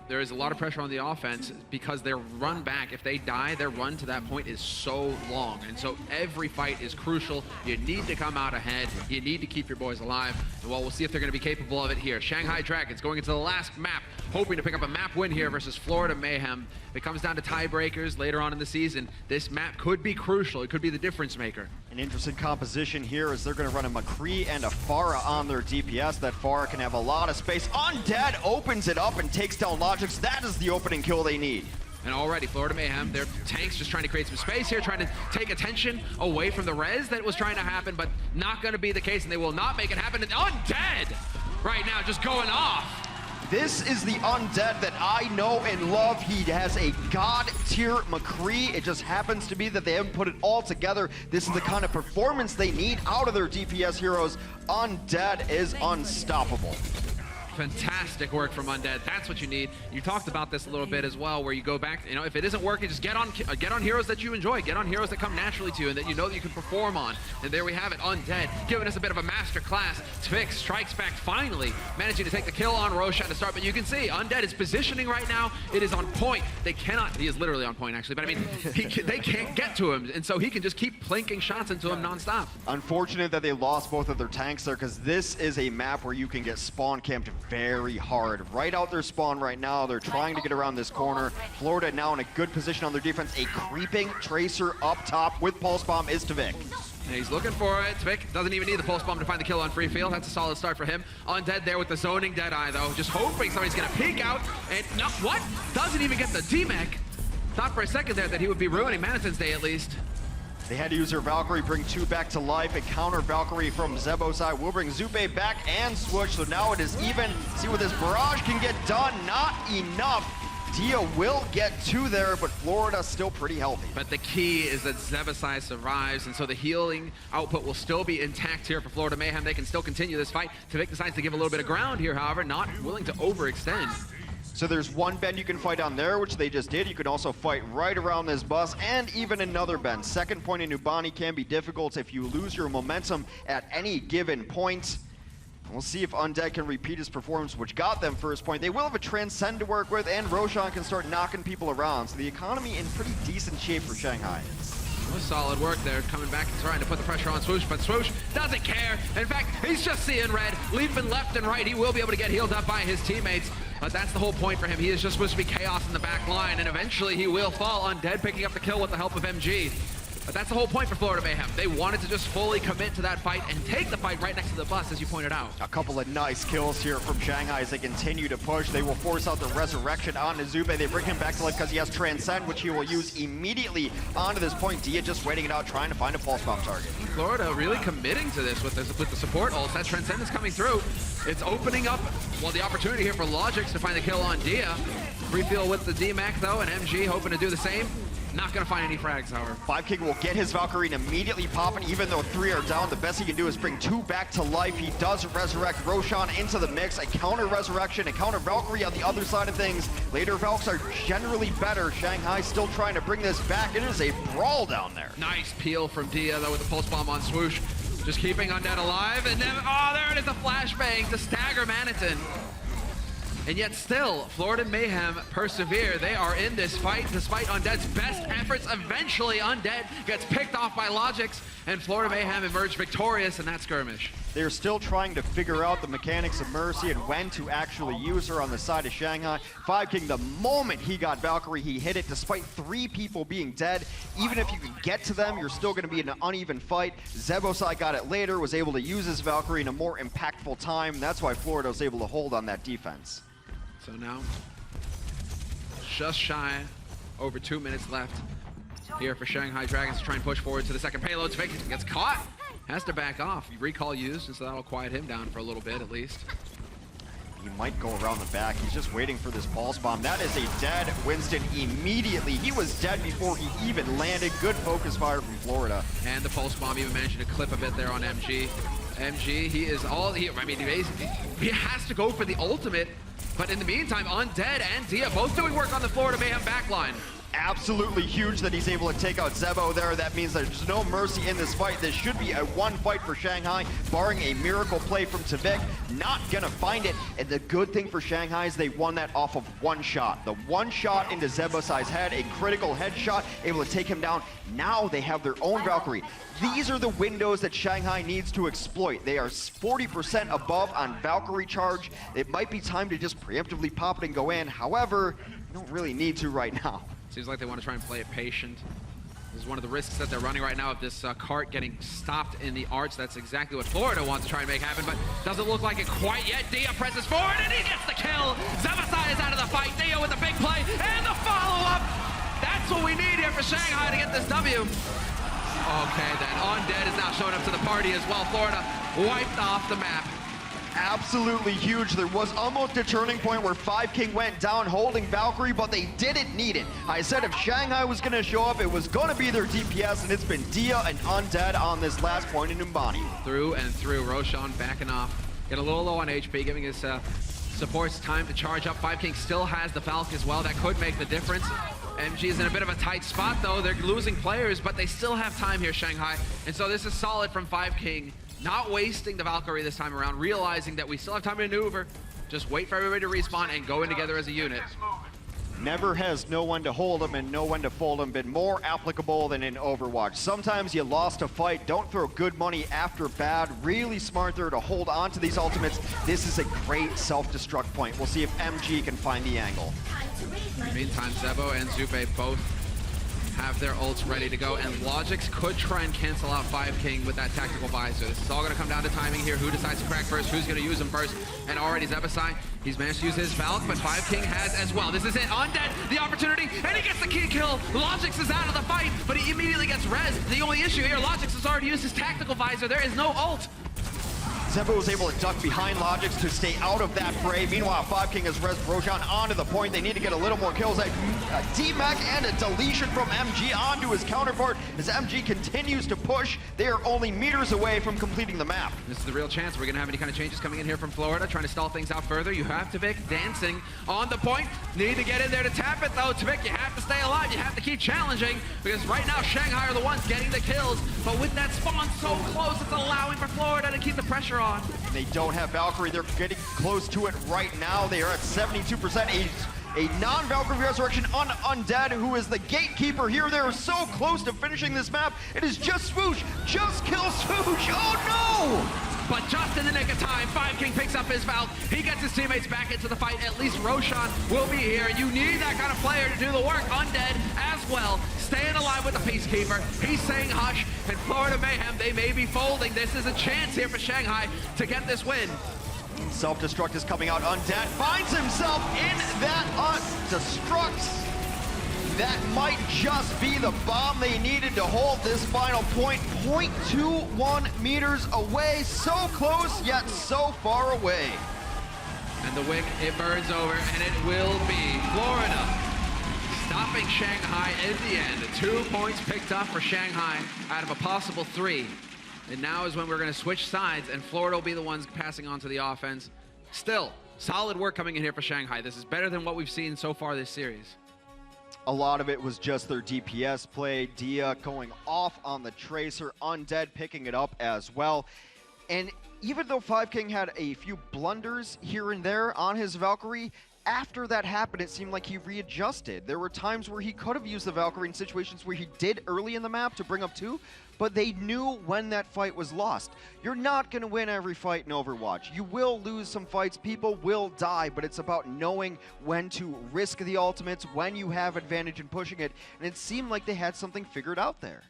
There is a lot of pressure on the offense because their run back, if they die, their run to that point is so long. And so every fight is crucial. You need to come out ahead. You need to keep your boys alive. And well, we'll see if they're going to be capable of it here. Shanghai Dragons going into the last map, hoping to pick up a map win here versus Florida Mayhem. If it comes down to tiebreakers later on in the season, this map could be crucial. It could be the difference maker. An interesting composition here is they're going to run a McCree and a Pharah on their DPS. That Pharah can have a lot of space. Undead opens it up and takes down Logix. That is the opening kill they need. And already, Florida Mayhem, their tanks just trying to create some space here, trying to take attention away from the res that was trying to happen, but not going to be the case, and they will not make it happen. And Undead right now just going off. This is the Undead that I know and love. He has a god-tier McCree. It just happens to be that they haven't put it all together. This is the kind of performance they need out of their DPS heroes. Undead is unstoppable. Fantastic work from Undead. That's what you need. You talked about this a little bit as well, where you go back, you know, if it isn't working, just get on heroes that you enjoy. Get on heroes that come naturally to you and that you know that you can perform on. And there we have it, Undead, giving us a bit of a master class. Twix strikes back, finally managing to take the kill on Roshan to start. But you can see Undead is positioning right now. It is on point. They cannot, he is literally on point actually, but I mean, they can't get to him. And so he can just keep plinking shots into him nonstop. Unfortunate that they lost both of their tanks there, because this is a map where you can get spawn camped very hard. Right out their spawn right now. They're trying to get around this corner. Florida now in a good position on their defense. A creeping Tracer up top with Pulse Bomb is Tvik. And he's looking for it. Tvik doesn't even need the Pulse Bomb to find the kill on free field. That's a solid start for him. Undead there with the zoning Deadeye though. Just hoping somebody's gonna peek out. And no, what? Doesn't even get the D-Mech. Thought for a second there that he would be ruining Manaton's day at least. They had to use their Valkyrie, bring 2 back to life. A counter Valkyrie from Zebo's side will bring Zupe back and Swoosh, so now it is even. See what this barrage can get done. Not enough. Dia will get 2 there, but Florida still pretty healthy. But the key is that Zebasai survives, and so the healing output will still be intact here for Florida Mayhem. They can still continue this fight. Tvik decides to give a little bit of ground here, however, not willing to overextend. So there's one bend you can fight on there, which they just did. You can also fight right around this bus and even another bend. Second point in Numbani can be difficult if you lose your momentum at any given point. We'll see if Undead can repeat his performance, which got them first point. They will have a Transcend to work with, and Roshan can start knocking people around. So the economy in pretty decent shape for Shanghai. Solid work there, coming back and trying to put the pressure on Swoosh, but Swoosh doesn't care. In fact, he's just seeing red, leaping left and right. He will be able to get healed up by his teammates, but that's the whole point for him. He is just supposed to be chaos in the back line, and eventually he will fall. Undead picking up the kill with the help of MG. But that's the whole point for Florida Mayhem. They wanted to just fully commit to that fight and take the fight right next to the bus, as you pointed out. A couple of nice kills here from Shanghai as they continue to push. They will force out the resurrection on Zupe. They bring him back to life because he has Transcend, which he will use immediately onto this point. Dia just waiting it out, trying to find a pulse bomb target. Florida really committing to this with the support ults. That Transcend is coming through. It's opening up, well, the opportunity here for Logix to find the kill on Dia. Refill with the D-Mac though, and MG hoping to do the same. Not gonna find any frags, however. 5King will get his Valkyrie and immediately popping, even though 3 are down. The best he can do is bring 2 back to life. He does resurrect Roshan into the mix. A counter resurrection, a counter Valkyrie on the other side of things. Later Valks are generally better. Shanghai still trying to bring this back. It is a brawl down there. Nice peel from Dia though with the pulse bomb on Swoosh. Just keeping Undead alive, and then, oh, there it is, a flashbang to stagger Manitin. And yet still, Florida Mayhem persevere. They are in this fight despite Undead's best efforts. Eventually, Undead gets picked off by Logix, and Florida Mayhem emerged victorious in that skirmish. They're still trying to figure out the mechanics of Mercy and when to actually use her on the side of Shanghai. 5King, the moment he got Valkyrie, he hit it despite 3 people being dead. Even if you can get to them, you're still going to be in an uneven fight. Zebosai got it later, was able to use his Valkyrie in a more impactful time. That's why Florida was able to hold on that defense. So now, just shy, over 2 minutes left here for Shanghai Dragons to try and push forward to the second payload. Tvik gets caught, has to back off. Recall used, and so that'll quiet him down for a little bit at least. He might go around the back. He's just waiting for this pulse bomb. That is a dead Winston immediately. He was dead before he even landed. Good focus fire from Florida. And the pulse bomb even managing to clip a bit there on MG. MG, he is all here. I mean, he has to go for the ultimate. But in the meantime, Undead and Dia both doing work on the Florida Mayhem backline. Absolutely huge that he's able to take out Zebo there. That means there's no mercy in this fight. This should be a one fight for Shanghai, barring a miracle play from Tvik. Not gonna find it. And the good thing for Shanghai is they won that off of one shot. The one shot into Zebosai's head, a critical headshot, able to take him down. Now they have their own Valkyrie. These are the windows that Shanghai needs to exploit. They are 40% above on Valkyrie charge. It might be time to just preemptively pop it and go in. However, you don't really need to right now. Seems like they want to try and play it patient. This is one of the risks that they're running right now of this cart getting stopped in the arch. That's exactly what Florida wants to try and make happen, but doesn't look like it quite yet. Dia presses forward and he gets the kill. Zebasai is out of the fight. Dia with a big play and the follow-up. That's what we need here for Shanghai to get this W. Okay then, Undead is now showing up to the party as well. Florida wiped off the map. Absolutely huge. There was almost a turning point where 5King went down holding Valkyrie, but they didn't need it. I said if Shanghai was going to show up, it was going to be their DPS, and it's been Dia and Undead on this last point in Numbani. Through and through, Roshan backing off. Get a little low on HP, giving his supports time to charge up. 5King still has the Falcon as well. That could make the difference. MG is in a bit of a tight spot, though. They're losing players, but they still have time here, Shanghai. And so this is solid from 5King. Not wasting the Valkyrie this time around, realizing that we still have time to maneuver. Just wait for everybody to respawn and go in together as a unit. Never has no one to hold him and no one to fold him been more applicable than in Overwatch. Sometimes you lost a fight, don't throw good money after bad. Really smart there to hold on to these ultimates. This is a great self-destruct point. We'll see if MG can find the angle. In the meantime, Zebo and Zupe both have their ults ready to go, and Logix could try and cancel out 5king with that tactical visor. This is all going to come down to timing here. Who decides to crack first? Who's going to use him first? And already Zebasai, he's managed to use his Valk, but 5king has as well. This is it. Undead, the opportunity, and he gets the key kill. Logix is out of the fight, but he immediately gets res. The only issue here, Logix has already used his tactical visor. There is no ult. Zebo was able to duck behind Logix to stay out of that fray. Meanwhile, 5king has res Roshan onto the point. They need to get a little more kills. A D-Mac and a deletion from MG onto his counterpart as MG continues to push. They are only meters away from completing the map. This is the real chance. We're going to have any kind of changes coming in here from Florida, trying to stall things out further. You have Tvik dancing on the point. Need to get in there to tap it, though. Tvik, you have to stay alive. You have to keep challenging, because right now Shanghai are the ones getting the kills. But with that spawn so close, it's allowing for Florida to keep the pressure on. They don't have Valkyrie. They're getting close to it right now. They are at 72%. A non-Valkyrie resurrection on Undead, who is the gatekeeper here. They're so close to finishing this map. It is just Swoosh. Just kill Swoosh. Oh no! But just in the nick of time, 5king picks up his Valk. He gets his teammates back into the fight. At least Roshan will be here. You need that kind of player to do the work. Undead as well, staying alive with the Peacekeeper. He's saying hush, and Florida Mayhem, they may be folding. This is a chance here for Shanghai to get this win. Self-destruct is coming out. Undead finds himself in that destruct. That might just be the bomb they needed to hold this final point. 0.21 meters away. So close, yet so far away. And the wick, it burns over, and it will be Florida stopping Shanghai in the end. 2 points picked up for Shanghai out of a possible 3. And now is when we're going to switch sides, and Florida will be the ones passing on to the offense. Still, solid work coming in here for Shanghai. This is better than what we've seen so far this series. A lot of it was just their DPS play. Dia going off on the Tracer. Undead picking it up as well. And even though 5king had a few blunders here and there on his Valkyrie, after that happened, it seemed like he readjusted. There were times where he could have used the Valkyrie in situations where he did early in the map to bring up 2, but they knew when that fight was lost. You're not going to win every fight in Overwatch. You will lose some fights, people will die, but it's about knowing when to risk the ultimates, when you have advantage in pushing it, and it seemed like they had something figured out there.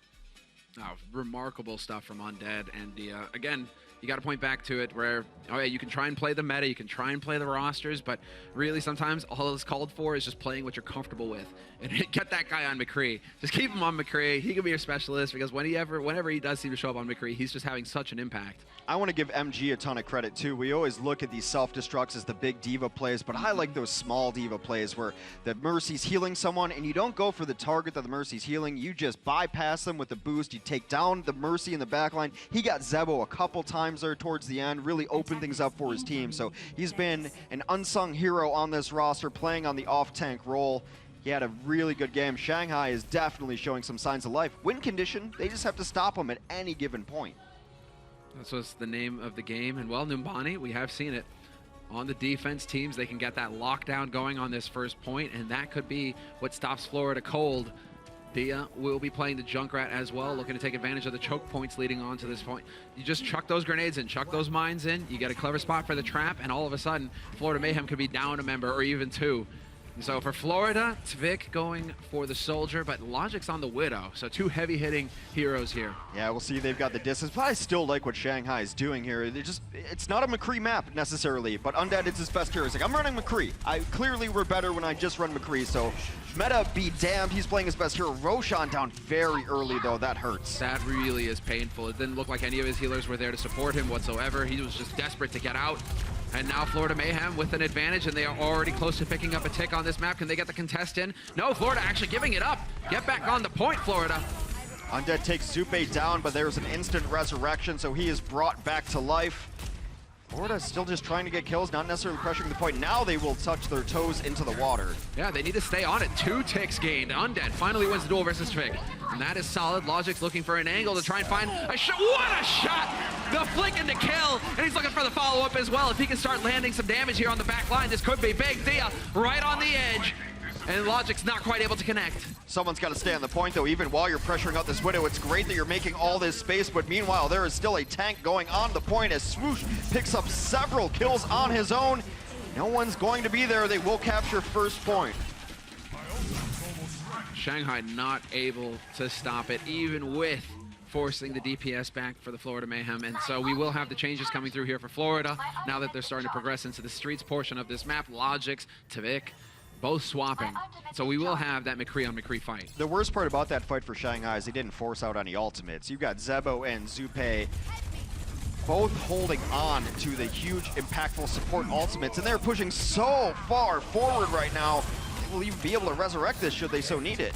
Oh, remarkable stuff from Undead, and again, you got to point back to it where, oh yeah, you can try and play the meta, you can try and play the rosters, but really sometimes all it's called for is just playing what you're comfortable with. And get that guy on McCree. Just keep him on McCree. He can be your specialist, because whenever he does seem to show up on McCree, he's just having such an impact. I want to give MG a ton of credit too. We always look at these self-destructs as the big diva plays, but I like those small diva plays where the Mercy's healing someone and you don't go for the target that the Mercy's healing. You just bypass them with the boost. You take down the Mercy in the backline. He got Zebo a couple times there towards the end, really opened things up for his team. So he's been an unsung hero on this roster, playing on the off-tank role. He had a really good game. Shanghai is definitely showing some signs of life. Win condition, they just have to stop him at any given point. That's what's the name of the game. And well, Numbani, we have seen it. On the defense teams, they can get that lockdown going on this first point, and that could be what stops Florida cold. Dia will be playing the Junkrat as well, looking to take advantage of the choke points leading on to this point. You just chuck those grenades in, chuck those mines in, you get a clever spot for the trap, and all of a sudden, Florida Mayhem could be down a member or even 2. And so for Florida, Tvik going for the Soldier, but Logic's on the Widow. So 2 heavy-hitting heroes here. Yeah, we'll see. They've got the distance, but I still like what Shanghai is doing here. It's not a McCree map necessarily, but Undead is his best hero. He's like, I'm running McCree. I clearly were better when I just run McCree, so meta be damned. He's playing his best hero. Roshan down very early, though. That hurts. That really is painful. It didn't look like any of his healers were there to support him whatsoever. He was just desperate to get out. And now Florida Mayhem with an advantage, and they are already close to picking up a tick on this map. Can they get the contest in? No, Florida actually giving it up. Get back on the point, Florida. Undead takes Zupe down, but there's an instant resurrection, so he is brought back to life. Florida is still just trying to get kills, not necessarily pressuring the point. Now they will touch their toes into the water. Yeah, they need to stay on it. 2 ticks gained. Undead finally wins the duel versus Tvik. And that is solid. Logic's looking for an angle to try and find a shot. What a shot! The flick into kill, and he's looking for the follow-up as well. If he can start landing some damage here on the back line, this could be big. Dia right on the edge. And Logic's not quite able to connect. Someone's got to stay on the point, though. Even while you're pressuring out this Widow, it's great that you're making all this space, but meanwhile, there is still a tank going on the point as Swoosh picks up several kills on his own. No one's going to be there. They will capture first point. Shanghai not able to stop it, even with forcing the DPS back for the Florida Mayhem. And so we will have the changes coming through here for Florida now that they're starting to progress into the streets portion of this map. Logix, Tvik, both swapping. So we will have that McCree on McCree fight. The worst part about that fight for Shanghai is they didn't force out any ultimates. You've got Zebo and Zupe both holding on to the huge, impactful support ultimates, and they're pushing so far forward right now. They will even be able to resurrect this should they so need it.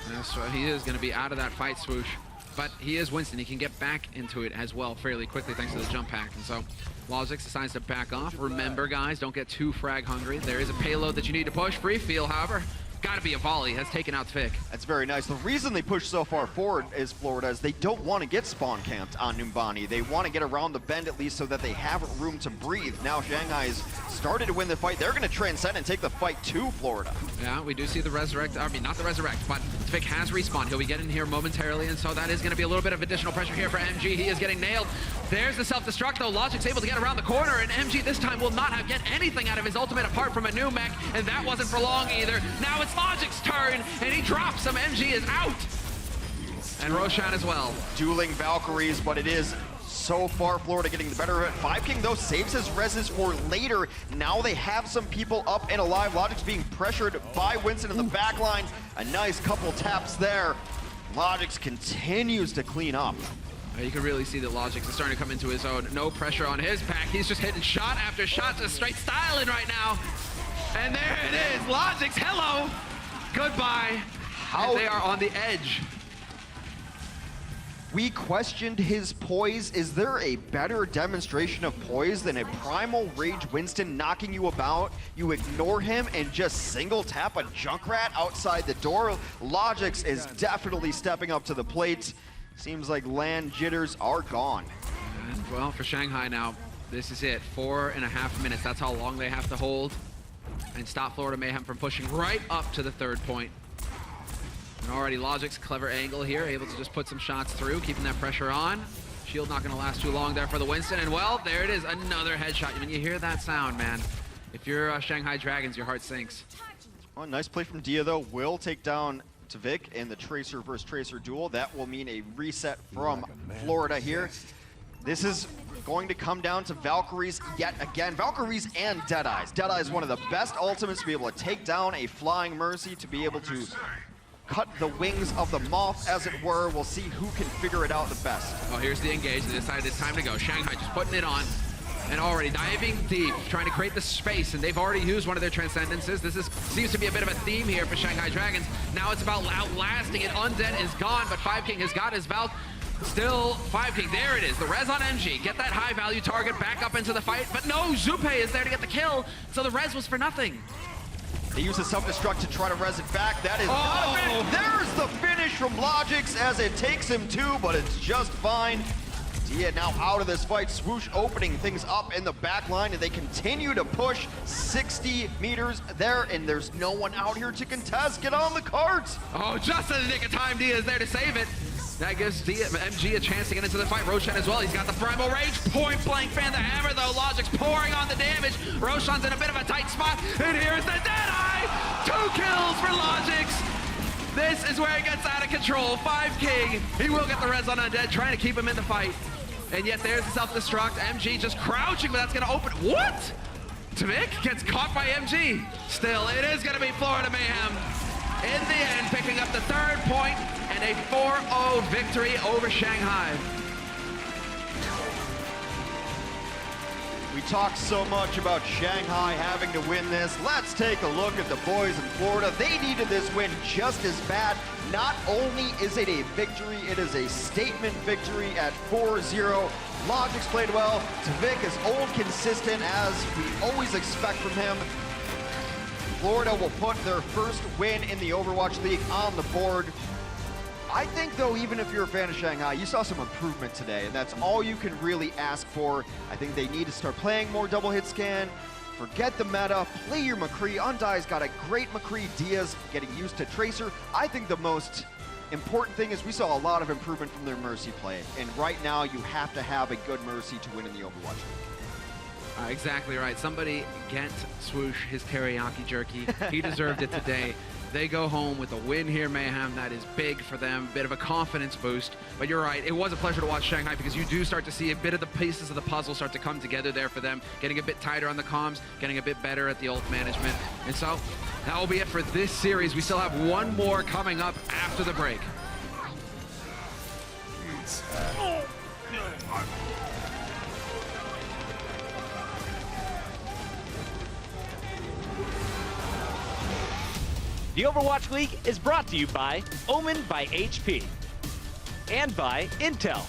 That's right. He is going to be out of that fight, Swoosh. But he is Winston. He can get back into it as well fairly quickly thanks to the jump pack. And so Logix decides to back off. Remember, guys, don't get too frag hungry. There is a payload that you need to push. Free feel, however, gotta be a volley. Has taken out Tvik. That's very nice. The reason they push so far forward is Florida is they don't want to get spawn camped on Numbani. They want to get around the bend at least so that they have room to breathe. Now Shanghai's started to win the fight. They're going to transcend and take the fight to Florida. Yeah, we do see the resurrect. I mean, not the resurrect, but Tvik has respawned. He'll be getting here momentarily, and so that is going to be a little bit of additional pressure here for MG. He is getting nailed. There's the self-destruct, though. Logic's able to get around the corner, and MG this time will not get anything out of his ultimate apart from a new mech, and that wasn't for long either. Now it's Logic's turn, and he drops him. MG is out. And Roshan as well. Dueling Valkyries, but it is so far Florida getting the better of it. 5King, though, saves his reses for later. Now they have some people up and alive. Logic's being pressured by Winston in the back line. A nice couple taps there. Logix continues to clean up. You can really see that Logix is starting to come into his own. No pressure on his pack. He's just hitting shot after shot, just straight styling right now. And there it is. Logix, hello. Goodbye. And they are on the edge. We questioned his poise. Is there a better demonstration of poise than a Primal Rage Winston knocking you about? You ignore him and just single tap a Junkrat outside the door. Logix is definitely stepping up to the plate. Seems like land jitters are gone. And well, for Shanghai now, this is it. 4.5 minutes. That's how long they have to hold and stop Florida Mayhem from pushing right up to the third point. And already Logic's clever angle here, able to just put some shots through, keeping that pressure on. Shield not going to last too long there for the Winston. And well, there it is, another headshot. When you hear that sound, man, if you're Shanghai Dragons, your heart sinks. Oh, nice play from Dia, though. Will take down Tvik in the Tracer versus Tracer duel. That will mean a reset from Florida here. This is going to come down to Valkyries yet again. Valkyries and Deadeyes. Deadeye is one of the best ultimates to be able to take down a Flying Mercy, to be able to cut the wings of the moth, as it were. We'll see who can figure it out the best. Oh, here's the engage. They decided it's time to go. Shanghai just putting it on and already diving deep, trying to create the space, and they've already used one of their transcendences. This seems to be a bit of a theme here for Shanghai Dragons. Now it's about outlasting it. Undead is gone, but 5King has got his Valk. Still 5King, there it is, the res on MG. Get that high value target back up into the fight, but no, Zupe is there to get the kill, so the res was for nothing. They use a self-destruct to try to res it back. That is not a finish. There's the finish from Logix as it takes him two, but it's just fine. Dia now out of this fight. Swoosh opening things up in the back line, and they continue to push 60 meters there, and there's no one out here to contest. Get on the cart. Oh, just in the nick of time, Dia is there to save it. That gives MG a chance to get into the fight. Roshan as well. He's got the Primal Rage. Point blank fan the hammer, though. Logic's pouring on the damage. Roshan's in a bit of a tight spot. And here's the Deadeye. 2 kills for Logix. This is where it gets out of control. 5King. He will get the res on Undead, trying to keep him in the fight. And yet there's the self-destruct. MG just crouching, but that's going to open. What? Tvik gets caught by MG. Still, it is going to be Florida Mayhem. In the end, picking up the third point and a 4-0 victory over Shanghai. We talk so much about Shanghai having to win this. Let's take a look at the boys in Florida. They needed this win just as bad. Not only is it a victory, it is a statement victory at 4-0. Logix played well. Tvik is old, consistent, as we always expect from him. Florida will put their first win in the Overwatch League on the board. I think, though, even if you're a fan of Shanghai, you saw some improvement today, and that's all you can really ask for. I think they need to start playing more double hit scan. Forget the meta, play your McCree. Undie's got a great McCree. Diaz getting used to Tracer. I think the most important thing is we saw a lot of improvement from their Mercy play, and right now you have to have a good Mercy to win in the Overwatch League. Exactly right. Somebody get Swoosh his teriyaki jerky. He deserved it today. They go home with a win here, Mayhem. That is big for them, bit of a confidence boost. But you're right, it was a pleasure to watch Shanghai because you do start to see a bit of the pieces of the puzzle start to come together there for them, getting a bit tighter on the comms, getting a bit better at the ult management. And so that will be it for this series. We still have one more coming up after the break. The Overwatch League is brought to you by Omen by HP and by Intel.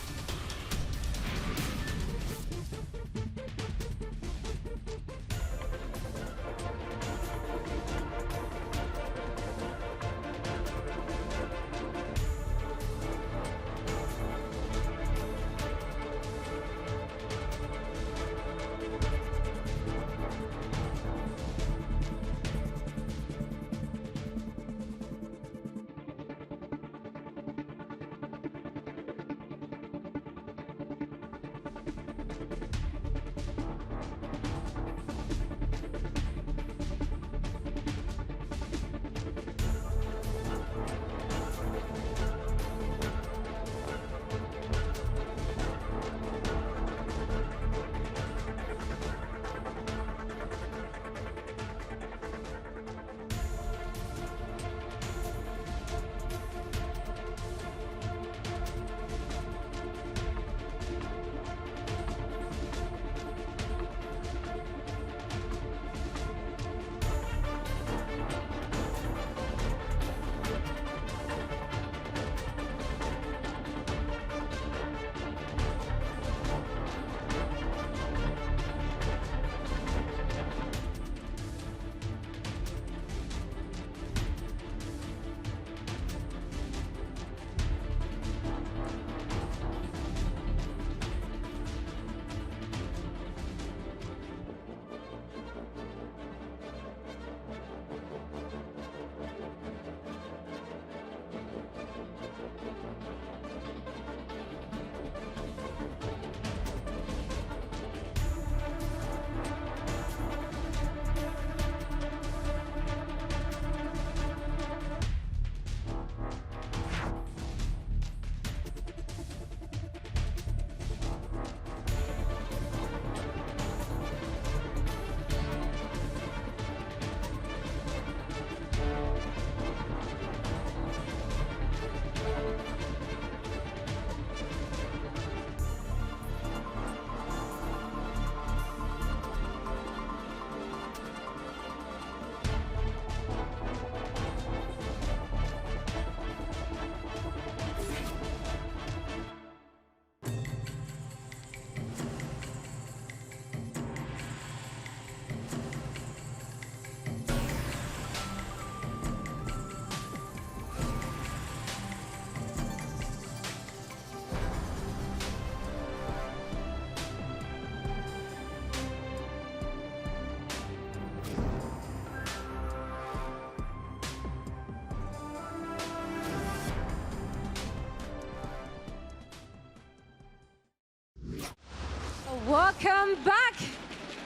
Welcome back.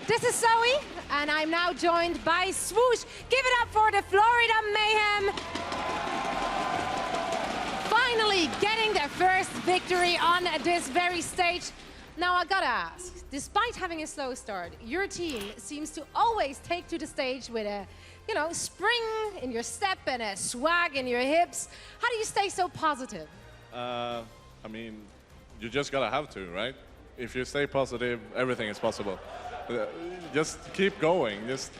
This is Zoe, and I'm now joined by Swoosh. Give it up for the Florida Mayhem. Finally getting their first victory on this very stage. Now I gotta ask, despite having a slow start, your team seems to always take to the stage with a, spring in your step and a swag in your hips. How do you stay so positive? I mean, you just gotta have to, right? If you stay positive, everything is possible. Just keep going. Just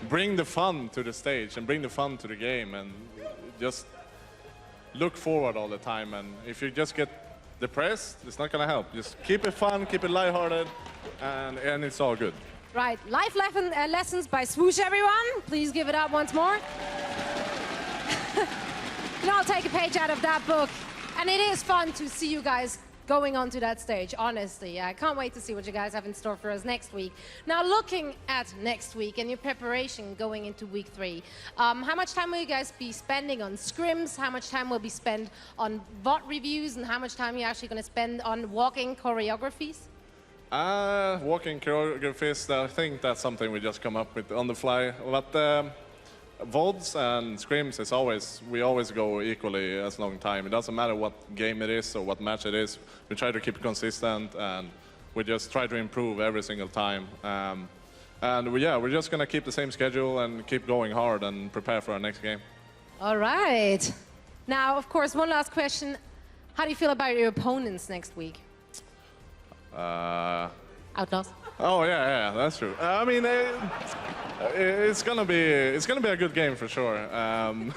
bring the fun to the stage and bring the fun to the game, and just look forward all the time. And if you just get depressed, it's not gonna help. Just keep it fun, keep it lighthearted, and it's all good. Right, life lessons by Swoosh, everyone. Please give it up once more. And I'll take a page out of that book. And it is fun to see you guys going onto that stage, honestly. I can't wait to see what you guys have in store for us next week. Now, looking at next week and your preparation going into week 3, how much time will you guys be spending on scrims? How much time will be spent on VOD reviews? And how much time are you actually going to spend on walking choreographies? Walking choreographies, I think that's something we just come up with on the fly. But VODs and scrims is always, we always go equally as long time. It doesn't matter what game it is or what match it is. We try to keep it consistent, and we just try to improve every single time. We're just going to keep the same schedule and keep going hard and prepare for our next game. All right. Now, of course, one last question. How do you feel about your opponents next week? Outlaws? Oh yeah, that's true. I mean, it's gonna be a good game for sure. You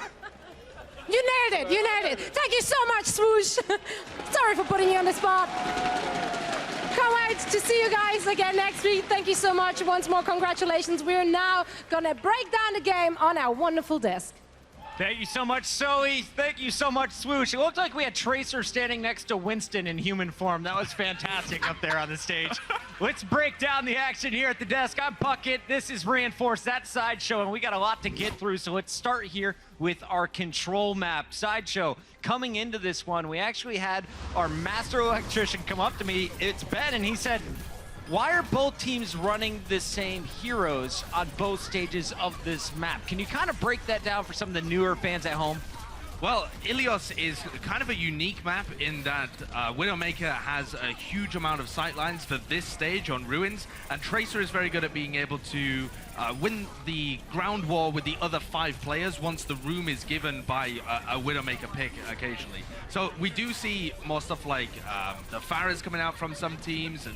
nailed it! You nailed it! Thank you so much, Swoosh. Sorry for putting you on the spot. Can't wait to see you guys again next week. Thank you so much. Once more, congratulations. We're now gonna break down the game on our wonderful desk. Thank you so much, Zoe. Thank you so much, Swoosh. It looked like we had Tracer standing next to Winston in human form. That was fantastic up there on the stage. Let's break down the action here at the desk. I'm Puckett. This is Reinforce, that Sideshow, and we got a lot to get through, so let's start here with our control map. Sideshow, coming into this one, we actually had our master electrician come up to me. It's Ben, and he said, why are both teams running the same heroes on both stages of this map? Can you kind of break that down for some of the newer fans at home? Well, Ilios is kind of a unique map in that Widowmaker has a huge amount of sightlines for this stage on Ruins, and Tracer is very good at being able to win the ground war with the other 5 players once the room is given by a Widowmaker pick occasionally. So we do see more stuff like the Pharahs coming out from some teams, and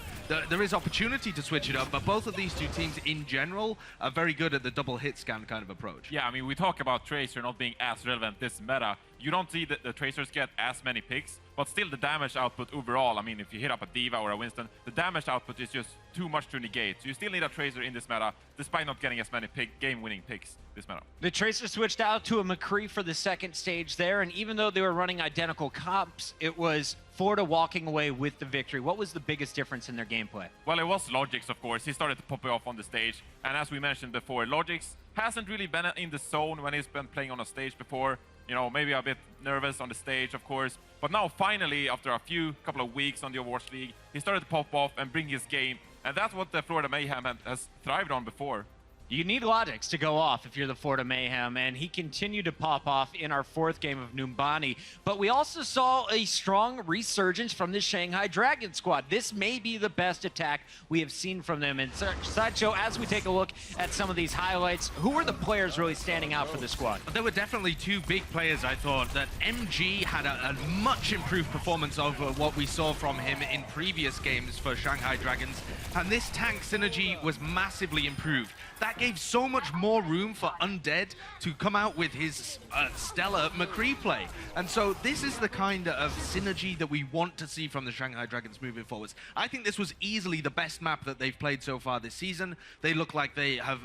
there is opportunity to switch it up, but both of these two teams in general are very good at the double hit scan kind of approach. Yeah, I mean, we talk about Tracer not being as relevant this meta. You don't see the Tracers get as many picks, but still the damage output overall, I mean, if you hit up a D.Va or a Winston, the damage output is just too much to negate. So you still need a Tracer in this meta, despite not getting as many game-winning picks this meta. The Tracer switched out to a McCree for the second stage there, and even though they were running identical comps, it was Florida walking away with the victory. What was the biggest difference in their gameplay? Well, it was Logix, of course. He started to pop off on the stage, and as we mentioned before, Logix hasn't really been in the zone when he's been playing on a stage before. You know, maybe a bit nervous on the stage, of course. But now, finally, after a couple of weeks on the Overwatch League, he started to pop off and bring his game. And that's what the Florida Mayhem has thrived on before. You need Logix to go off if you're the Florida Mayhem, and he continued to pop off in our 4th game of Numbani. But we also saw a strong resurgence from the Shanghai Dragon squad. This may be the best attack we have seen from them. And Sideshow, as we take a look at some of these highlights, who were the players really standing out for the squad? There were definitely 2 big players, I thought. That MG had a much improved performance over what we saw from him in previous games for Shanghai Dragons. And this tank synergy was massively improved. That gave so much more room for Undead to come out with his stellar McCree play. And so this is the kind of synergy that we want to see from the Shanghai Dragons moving forwards. I think this was easily the best map that they've played so far this season. They look like they have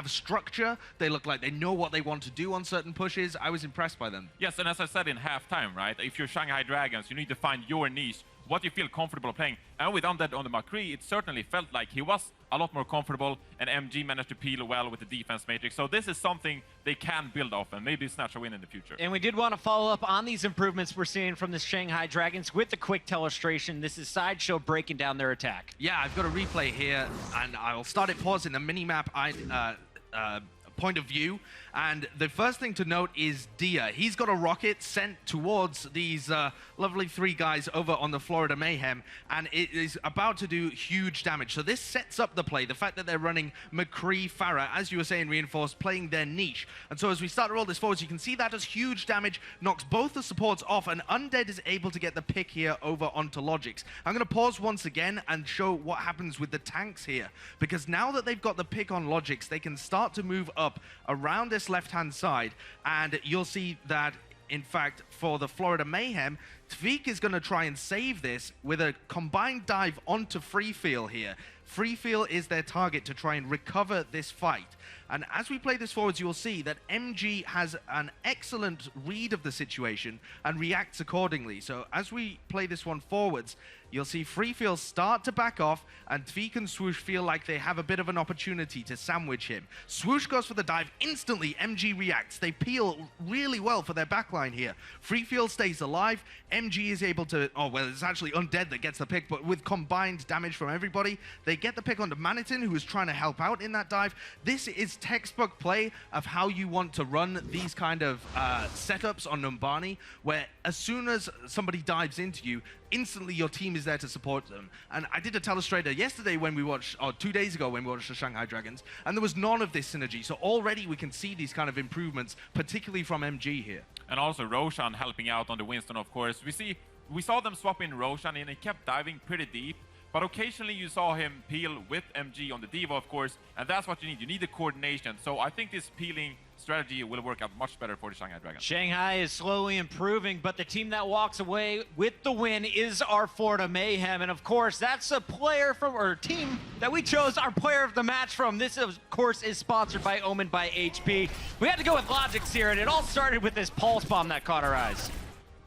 structure. They look like they know what they want to do on certain pushes. I was impressed by them. Yes, and as I said in halftime, right? If you're Shanghai Dragons, you need to find your niche, what you feel comfortable playing. And with Undead on the McCree, it certainly felt like he was a lot more comfortable, and MG managed to peel well with the defense matrix. So this is something they can build off and maybe snatch a win in the future. And we did want to follow up on these improvements we're seeing from the Shanghai Dragons with the quick illustration. This is Sideshow breaking down their attack. Yeah, I've got a replay here, and I'll start it pausing the mini-map point of view. And the first thing to note is Dia. He's got a rocket sent towards these lovely 3 guys over on the Florida Mayhem, and it is about to do huge damage. So this sets up the play, the fact that they're running McCree, Pharah, as you were saying, Reinforced, playing their niche. And so as we start to roll this forwards, you can see that does huge damage, knocks both the supports off, and Undead is able to get the pick here over onto Logix. I'm going to pause once again and show what happens with the tanks here, because now that they've got the pick on Logix, they can start to move up around this left-hand side, and you'll see that, in fact, for the Florida Mayhem, Tvik is going to try and save this with a combined dive onto Freefeel here. Freefeel is their target to try and recover this fight. And as we play this forwards, you'll see that MG has an excellent read of the situation and reacts accordingly. So as we play this one forwards, you'll see Freefeel start to back off, and Tvik and Swoosh feel like they have a bit of an opportunity to sandwich him. Swoosh goes for the dive. Instantly, MG reacts. They peel really well for their backline here. Freefeel stays alive. MG is able to, oh, well, it's actually Undead that gets the pick, but with combined damage from everybody, they get the pick onto Manitin, who is trying to help out in that dive. This is textbook play of how you want to run these kind of setups on Numbani, where as soon as somebody dives into you, instantly your team is there to support them. And I did a telestrator yesterday when we watched, or 2 days ago when we watched the Shanghai Dragons, and there was none of this synergy. So already we can see these kind of improvements, particularly from MG here. And also Roshan helping out on the Winston, of course. We saw them swap in Roshan, and he kept diving pretty deep. But occasionally you saw him peel with MG on the Diva, of course, and that's what you need. You need the coordination. So I think this peeling strategy will work out much better for the Shanghai Dragons. Shanghai is slowly improving, but the team that walks away with the win is our Florida Mayhem. And of course, that's a player from our team that we chose our player of the match from. This, of course, is sponsored by Omen by HP. We had to go with Logix here, and it all started with this pulse bomb that caught our eyes.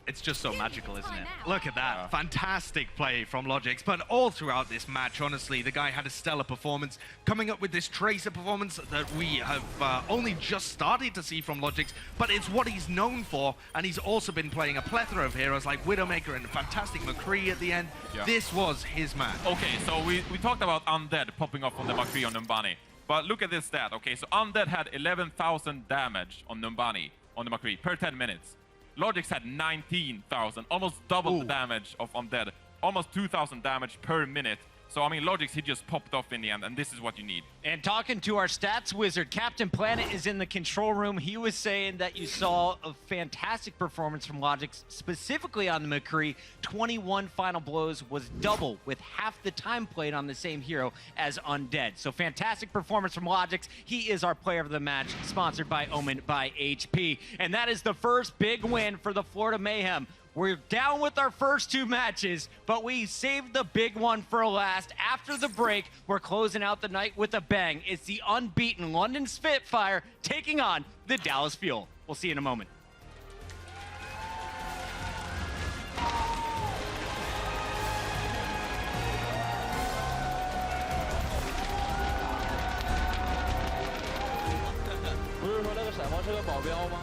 It's just so magical, isn't it? Look at that. Fantastic play from Logix. But all throughout this match, honestly, the guy had a stellar performance. Coming up with this Tracer performance that we have only just started to see from Logix, but it's what he's known for. And he's also been playing a plethora of heroes like Widowmaker and fantastic McCree at the end. Yeah. This was his match. Okay, so we talked about Undead popping off on the McCree on Numbani. But look at this stat. Okay, so Undead had 11,000 damage on Numbani on the McCree per 10 minutes. Logix had 19,000, almost double the damage of Undead. Almost 2,000 damage per minute. So, I mean, Logix, he just popped off in the end, and this is what you need. And talking to our stats wizard, Captain Planet is in the control room. He was saying that you saw a fantastic performance from Logix, specifically on the McCree. 21 final blows was double, with half the time played on the same hero as Undead. So fantastic performance from Logix. He is our player of the match, sponsored by Omen by HP. And that is the first big win for the Florida Mayhem. We're down with our first two matches, but we saved the big one for last. After the break, we're closing out the night with a bang. It's the unbeaten London Spitfire taking on the Dallas Fuel. We'll see you in a moment.不是说那个闪光是个保镖吗？